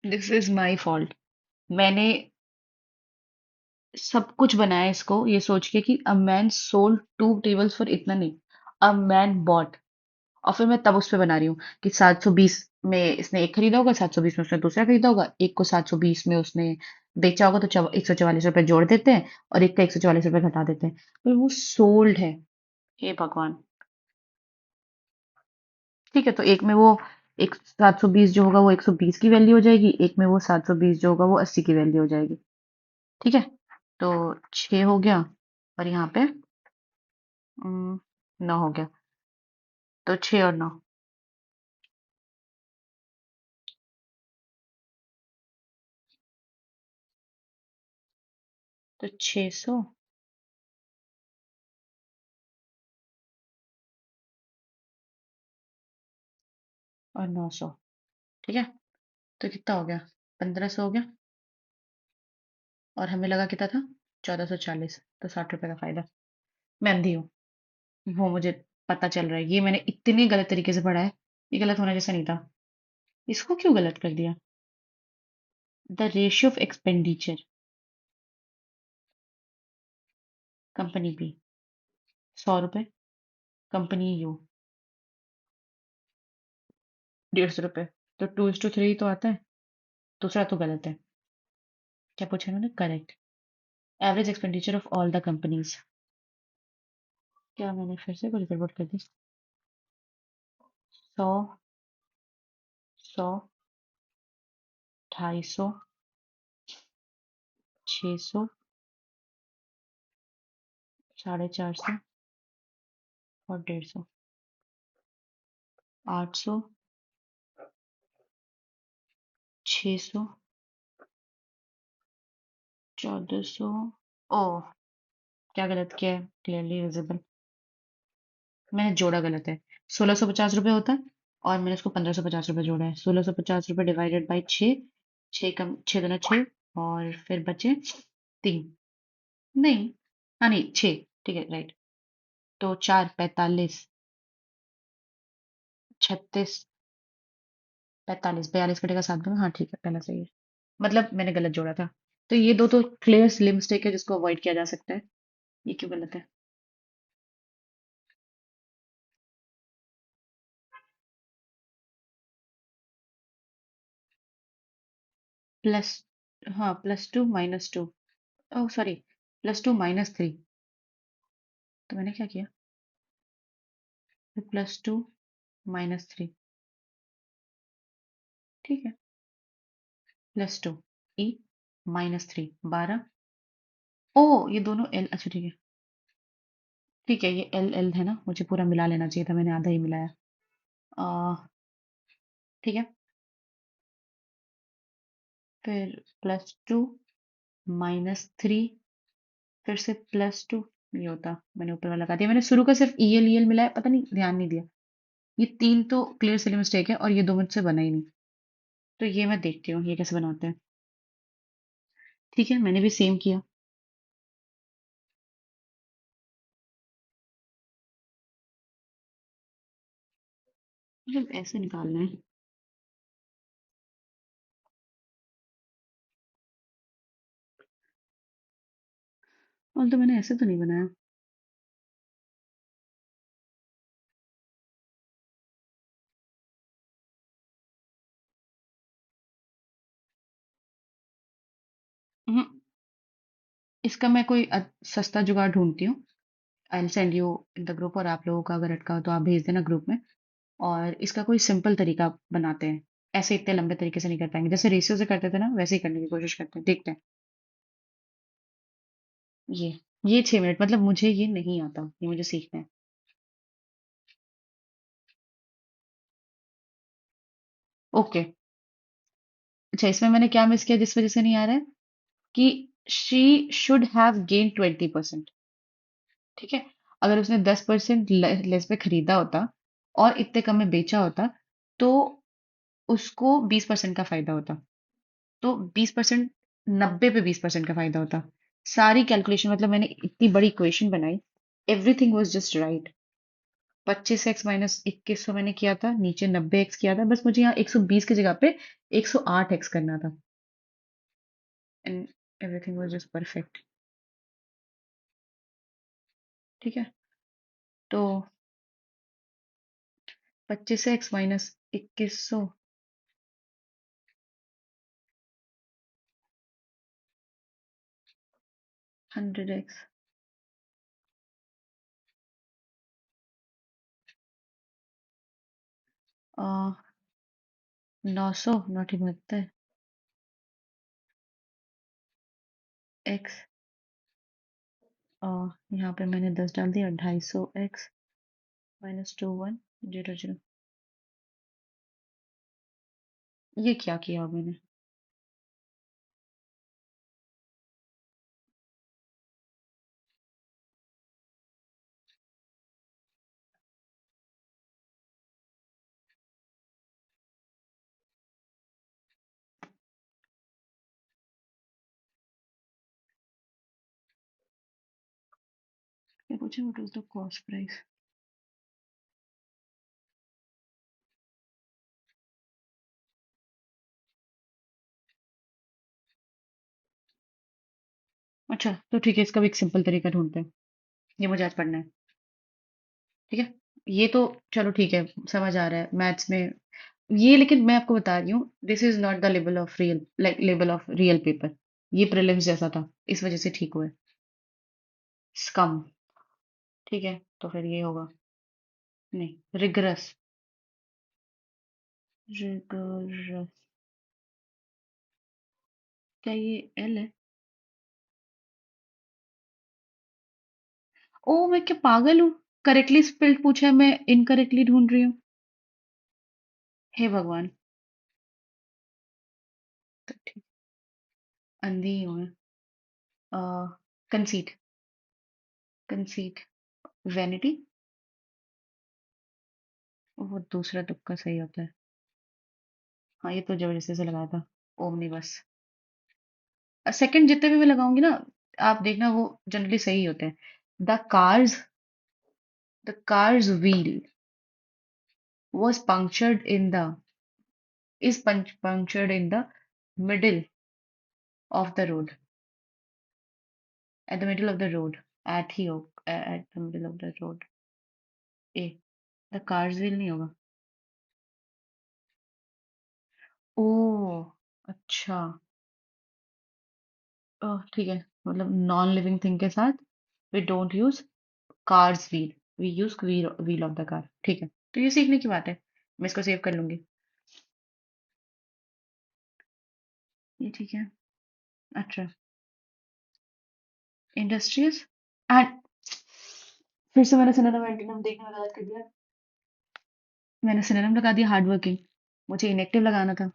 this is my fault. मैंने सब कुछ बनाया इसको ये सोच के कि a man sold 2 tables for इतना नहीं, अ मैन बॉट। और फिर मैं तब उस पे बना रही हूँ कि 720 में इसने एक खरीदा होगा, 720 में उसने दूसरा खरीदा होगा, एक को 720 में उसने बेचा होगा, तो 144 रुपये जोड़ देते हैं और एक का 144 रुपये घटा देते हैं, तो वो सोल्ड है। हे भगवान। ठीक है, तो एक में वो एक 720 जो होगा वो 120 की वैल्यू हो जाएगी, एक में वो 720 जो होगा वो 80 की वैल्यू हो जाएगी। ठीक है, तो 6 हो गया, और यहाँ पे 9 हो गया, तो 6 और 9। तो 600 और 900। ठीक है, तो कितना हो गया, 1500 हो गया। और हमें लगा कितना था, 1440, तो 60 रुपए का फायदा। मैं अंधी हूँ, वो मुझे पता चल रहा है, ये मैंने इतने गलत तरीके से पढ़ा है, ये गलत होना जैसा नहीं था। इसको क्यों गलत कर दिया। The ratio of expenditure, company B 100 रुपए, कंपनी यू 150 रुपए, तो 2:3 तो आता है। दूसरा तो गलत है। क्या पूछा उन्होंने, correct. Average expenditure of all the companies. क्या मैंने फिर से कोई गड़बड़ कर दी। 100, 100, 250, 600, 450 और 150, 800, 600, 1400। ओह, क्या गलत किया है, क्लियरली विजिबल। मैंने जोड़ा गलत है। 1650 रुपये होता है, और मैंने उसको 1550 रुपये जोड़ा है। 1650 रुपये डिवाइडेड बाई 6, 6 और फिर बचे 3। नहीं, हाँ नहीं 6। ठीक है, राइट। तो 4 45, 36, 45 कटेगा 7 में, हाँ ठीक है, पहला सही है। मतलब मैंने गलत जोड़ा था। तो ये दो तो क्लियर स्लिम मिस्टेक है जिसको अवॉइड किया जा सकता है। ये क्यों गलत है। प्लस, हाँ +2 - 2। Oh sorry, +2 - 3। तो मैंने क्या किया, +2 - 3। ठीक है, +2 ई -3 12। ओ, ये दोनों एल, अच्छा ठीक है। ठीक है, ये एल एल है ना, मुझे पूरा मिला लेना चाहिए था, मैंने आधा ही मिलाया। ठीक है, फिर +2 -3, फिर से +2, ये होता। मैंने ऊपर वाला लगा दिया। मैंने शुरू का सिर्फ EL मिला है, पता नहीं ध्यान नहीं दिया। ये 3 तो क्लियर सिली मिस्टेक है और ये 2 मुझसे बना ही नहीं। तो ये मैं देखती हूँ ये कैसे बनाते हैं। ठीक है, मैंने भी सेम किया। मतलब ऐसे निकालना है। और तो मैंने ऐसे तो नहीं बनाया। हम्म, इसका मैं कोई सस्ता जुगाड़ ढूंढती हूँ। I will send you in the group, और आप लोगों का अगर अटका हो तो आप भेज देना ग्रुप में। और इसका कोई सिंपल तरीका बनाते हैं। ऐसे इतने लंबे तरीके से नहीं कर पाएंगे, जैसे रेशियो से करते थे ना वैसे ही करने की कोशिश करते हैं, देखते हैं। ये ये 6 मिनट, मतलब मुझे ये नहीं आता, ये मुझे सीखना है। ओके। अच्छा, इसमें मैंने क्या मिस किया जिस वजह से नहीं आ रहा है? कि शी शुड हैव गेन 20%। ठीक है। अगर उसने 10% लेस पे खरीदा होता और इतने कम में बेचा होता, तो उसको 20% का फायदा होता। तो 20%, 90 पे 20% का फायदा होता। सारी कैलकुलेशन, मतलब मैंने इतनी बड़ी इक्वेशन बनाई, everything was just right. 25x - 2100 मैंने किया था, नीचे 90x किया था, बस मुझे यहाँ 120 की जगह पे 108x करना था। And everything was just perfect. ठीक है। तो 25x - 2100, 100x, 900, 9 x, यहाँ पे मैंने 10 डाल दिया, 250x -2100। ये क्या किया मैंने? क्या पूछा? What was the cost price? अच्छा, तो ठीक है, इसका भी एक सिंपल तरीका ढूंढते हैं। ये मुझे आज पढ़ना है। ठीक है। ये तो चलो ठीक है, समझ आ रहा है मैथ्स में। ये लेकिन मैं आपको बता रही हूँ, this is not the level of real, like level of real paper. ये प्रीलिम्स जैसा था, इस वजह से ठीक हुआ है। स्कम। ठीक है, तो फिर ये होगा। नहीं, रिगरस। रिगरस। क्या ये एल है? ओ, मैं क्या पागल हूँ? करेक्टली स्पेल्ड पूछा है, मैं इनकरेक्टली ढूंढ रही हूँ। हे भगवान। तो ठीक, अंधी ही हूँ मैं। कंसीट। कंसीट। वैनिटी। वो दूसरा तुक्का सही होता है। हाँ, ये तो जबरदस्ती से लगाया था। ओमनी बस। सेकंड जितने भी मैं लगाऊंगी ना, आप देखना वो जनरली सही होते हैं। The cars the cars wheel was punctured in the punctured in the middle of the road, at the middle of the road, at the middle of the road। A, the cars wheel नहीं होगा? ओ, अच्छा। ठीक है, मतलब non living thing के साथ we don't use cars wheel, we use wheel of the car. ठीक है, तो ये सीखने की बात है। मैं इसको सेव कर लूंगी। ये ठीक है। अच्छा। इंडस्ट्रीज एंड, फिर से मैंने सिनोनिम एंटोनिम देखने में गलत कर दिया। मैंने सिनोनिम लगा दिया हार्ड वर्किंग, मुझे इनेक्टिव लगाना था।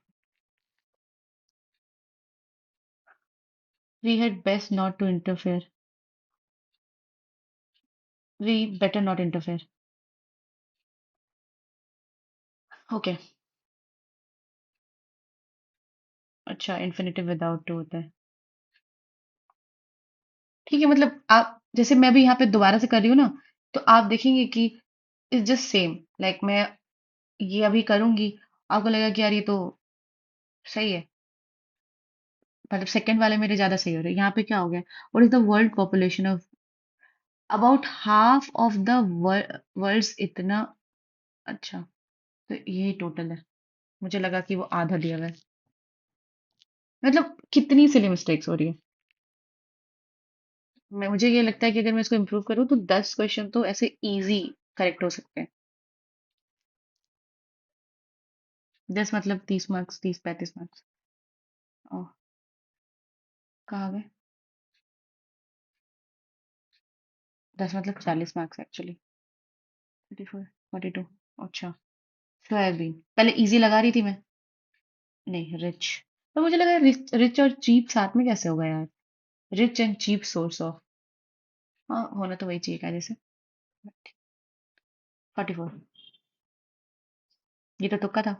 We had best not to interfere. We better not interfere. Okay. अच्छा, इन्फिनेटिव विदाउट टू होता है। ठीक है, मतलब आप जैसे मैं भी यहाँ पे दोबारा से कर रही हूँ ना, तो आप देखेंगे कि इट्स जस्ट सेम। लाइक मैं ये अभी करूंगी, आपको लगेगा कि यार ये तो सही है। मतलब सेकंड वाले मेरे ज्यादा सही हो रहे हैं। यहाँ पे क्या हो गया? What is the world population of about half of the world's इतना। अच्छा, तो यही टोटल है। मुझे लगा कि वो आधा दिया हुआ है। मतलब कितनी सिली मिस्टेक्स हो रही है। मुझे ये लगता है कि अगर मैं इसको इम्प्रूव करूँ तो 10 क्वेश्चन तो ऐसे इजी करेक्ट हो सकते हैं। 10 मतलब 30 मार्क्स, 30 35 मार्क्स। ओह, कहाँ गए? 10 मतलब 40 मार्क्स एक्चुअली। 34 42। अच्छा, सोयाबीन पहले इजी लगा रही थी मैं। नहीं, रिच। तो मुझे लगा रिच रिच और चीप साथ में कैसे होगा यार। Rich and cheap source of. हाँ, होना तो वही चाहिए कायदे से। 44। ये तो तुक्का था।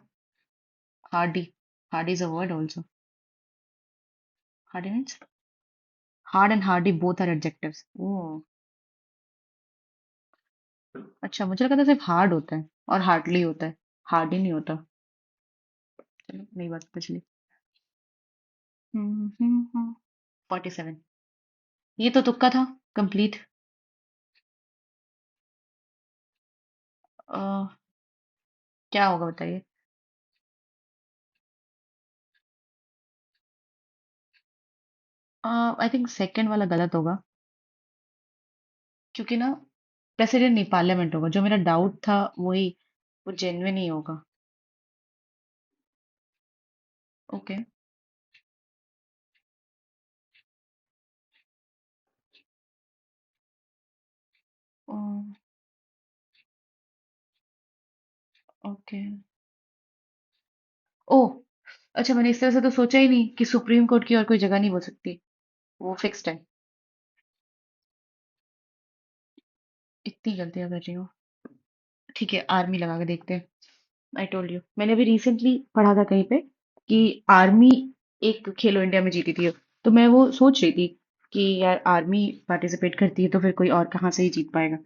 Hardy. Hardy is a word also. Hardy means hard and hardy both are adjectives. Oh, अच्छा, मुझे लगा था सिर्फ हार्ड होता है और हार्डली होता है। हार्ड ही नहीं होता। चलो, नई बात पता चली। 47। ये तो तुक्का था। कंप्लीट। क्या होगा बताइए। आई थिंक सेकंड वाला गलत होगा। क्योंकि ना, प्रेसिडेंट नहीं, पार्लियामेंट होगा। जो मेरा डाउट था वही, वो जेन्युइन ही होगा। ओके। ओके। ओह, अच्छा, मैंने इस तरह से तो सोचा ही नहीं कि सुप्रीम कोर्ट की और कोई जगह नहीं हो सकती। वो फिक्स्ड है। इतनी गलतियां कर रही हूँ। ठीक है, आर्मी लगा के देखते हैं। आई टोल्ड यू, मैंने अभी रिसेंटली पढ़ा था कहीं पे कि आर्मी एक खेलो इंडिया में जीती थी। तो मैं वो सोच रही थी कि यार आर्मी पार्टिसिपेट करती है तो फिर कोई और कहाँ से ही जीत पाएगा।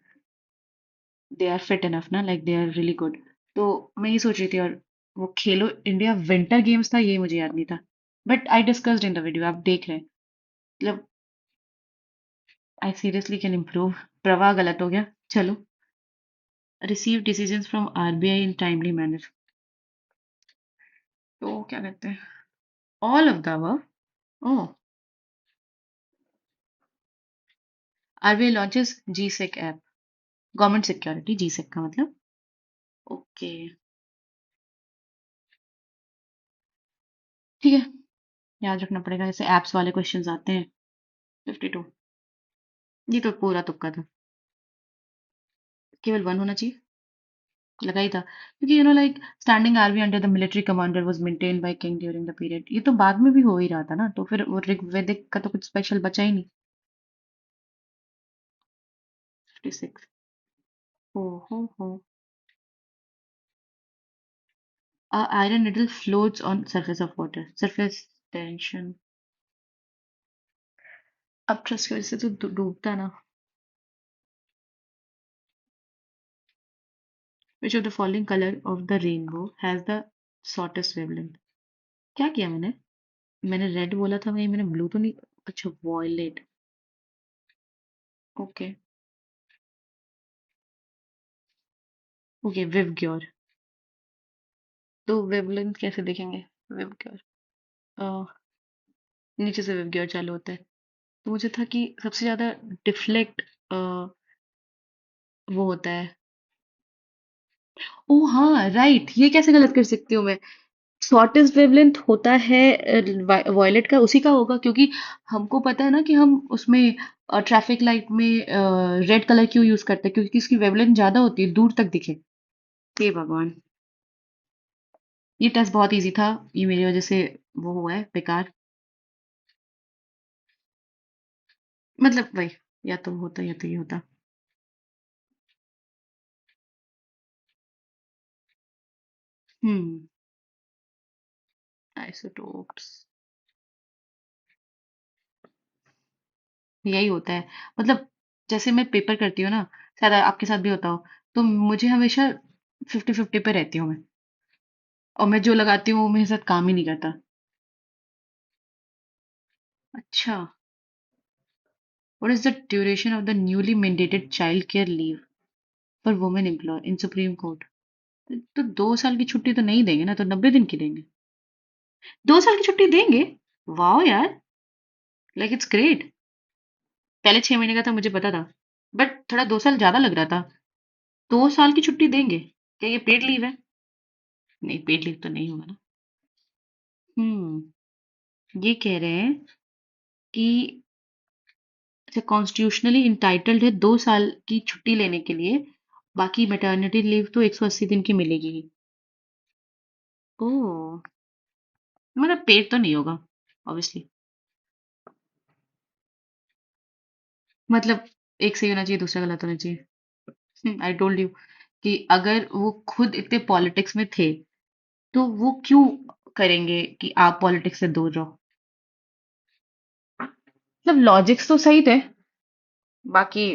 दे आर फिट इनफ ना, like they are really good. तो मैं ये सोच रही थी। और वो खेलो इंडिया विंटर गेम्स था, ये मुझे याद नहीं था। But I discussed in the video, आप देख रहे हैं। मतलब आई सीरियसली कैन इम्प्रूव। प्रवाह गलत हो गया। चलो। Receive decisions from RBI in timely manner. तो क्या कहते हैं? All of the above. Oh. RBI launches G-sec app. Government security, G-sec का मतलब। ओके। ठीक है, याद रखना पड़ेगा। जैसे एप्स वाले क्वेश्चंस आते हैं। 52। ये तो पूरा तुक्का था। केवल वन होना चाहिए। लगा ही था, क्योंकि like standing army under the military commander was maintained by king during the period. ये तो बाद में भी हो ही रहा था ना, तो फिर वो ऋग्वेदिक का तो कुछ स्पेशल बचा ही नहीं। 56। हो। Iron needle floats on surface of water. Surface tension. अब ट्रस्ट की वजह से तो डूबता ना। Which of the following color of the rainbow has the shortest wavelength? क्या किया मैंने? मैंने रेड बोला था, वही मैंने ब्लू तो नहीं। अच्छा, वॉयलेट। ओके। ओके, विवग्योर। तो वेवलेंथ कैसे देखेंगे? विवग्योर। नीचे से विवग्योर चालू होता है। तो मुझे था कि सबसे ज्यादा डिफ्लेक्ट वो होता है। ओ हाँ, राइट, ये कैसे गलत कर सकती हूँ मैं? शॉर्टेस्ट वेवलेंथ होता है वॉयलेट का, उसी का होगा, क्योंकि हमको पता है ना कि हम उसमें ट्रैफिक लाइट में रेड कलर क्यों यूज करते हैं, क्योंकि इसकी वेवलेंथ ज्यादा होती है, दूर तक दिखे। हे भगवान। ये टेस्ट बहुत इजी था। ये मेरी वजह से वो हुआ है बेकार। मतलब वही, या तो होता या तो ये होता। हम्म। आइसोटोप्स। यही होता है। मतलब जैसे मैं पेपर करती हूँ ना, शायद आपके साथ भी होता हो, तो मुझे हमेशा 50-50 पे रहती हूँ मैं। और मैं जो लगाती हूँ वो मेरे साथ काम ही नहीं करता। अच्छा। What is the duration of the newly mandated child care leave for women employ in Supreme Court? तो 2 साल की छुट्टी तो नहीं देंगे ना, तो 90 दिन की देंगे। 2 साल की छुट्टी देंगे? वाह यार, लाइक इट्स ग्रेट। पहले 6 महीने का था मुझे पता था, बट थोड़ा 2 साल ज्यादा लग रहा था। 2 साल की छुट्टी देंगे? क्या ये पेड लीव है? नहीं, पेड लीव तो नहीं होगा ना। हम्म। ये कह रहे हैं कि कॉन्स्टिट्यूशनली इंटाइटल्ड है 2 साल की छुट्टी लेने के लिए। बाकी मैटरनिटी लीव तो 180 दिन की मिलेगी ही। ओह। मतलब पेड तो नहीं होगा, ऑब्वियसली। मतलब एक सही होना चाहिए, दूसरा गलत होना चाहिए। आई टोल्ड यू कि अगर वो खुद इतने पॉलिटिक्स में थे, तो वो क्यों करेंगे कि आप पॉलिटिक्स से दूर रहो? मतलब लॉजिक्स तो सही थे, बाकी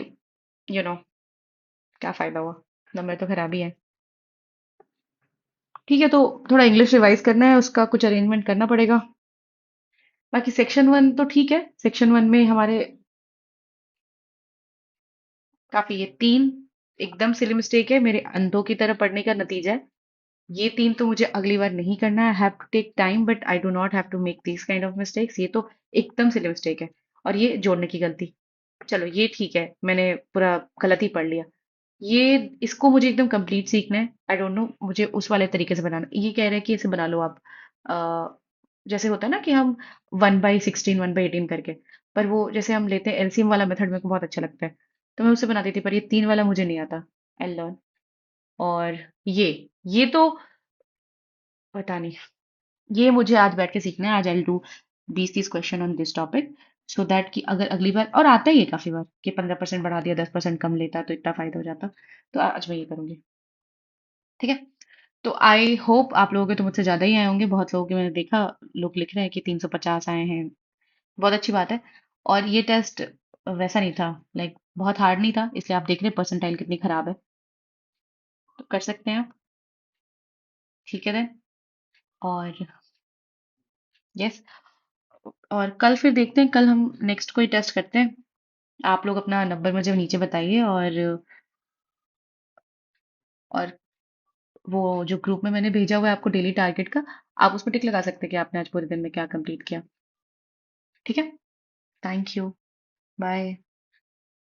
यू नो क्या फायदा हुआ, नंबर तो खराब ही है। ठीक है, तो थोड़ा इंग्लिश रिवाइज करना है, उसका कुछ अरेंजमेंट करना पड़ेगा। बाकी सेक्शन 1 तो ठीक है। सेक्शन 1 में हमारे काफी, ये 3 एकदम सिली मिस्टेक है, मेरे अंधों की तरह पढ़ने का नतीजा है। ये 3 तो मुझे अगली बार नहीं करना है। Have to take time, but I do not have to make this kind of mistakes. ये तो एकदम सिली मिस्टेक है। और ये जोड़ने की गलती, चलो ये ठीक है, मैंने पूरा गलत ही पढ़ लिया। ये, इसको मुझे एकदम कंप्लीट सीखना है। आई डोंट नो, मुझे उस वाले तरीके से बनाना। ये कह रहे हैं कि इसे बना लो आप, जैसे होता है ना कि हम 1/16 1/18 करके। पर वो जैसे हम लेते हैं एलसीएम वाला मेथड, मेरे को बहुत अच्छा लगता है, तो मैं उसे बनाती थी, पर ये 3 वाला मुझे नहीं आता। I learn. और ये ये तो पता नहीं। ये मुझे आज बैठ के सीखना है। आज I do 20-30 question on this topic, so that कि अगर अगली बार, और आता ही है काफी बार, कि 15% बढ़ा दिया, 10% कम लेता तो इतना फायदा हो जाता। तो आज मैं ये करूंगी। ठीक है। तो आई होप आप लोगों के तो मुझसे ज्यादा ही आए होंगे। बहुत लोगों के मैंने देखा, लोग लिख रहे हैं कि 350 आए हैं। बहुत अच्छी बात है। और ये टेस्ट वैसा नहीं था, लाइक बहुत हार्ड नहीं था, इसलिए आप देख रहे हैं परसेंटाइल कितनी खराब है। तो कर सकते हैं आप। ठीक है देन। और यस, और कल फिर देखते हैं, कल हम नेक्स्ट कोई टेस्ट करते हैं। आप लोग अपना नंबर मुझे नीचे बताइए, और वो जो ग्रुप में मैंने भेजा हुआ है आपको डेली टारगेट का, आप उस पर टिक लगा सकते हैं कि आपने आज पूरे दिन में क्या कंप्लीट किया। ठीक है। Thank you. बाय।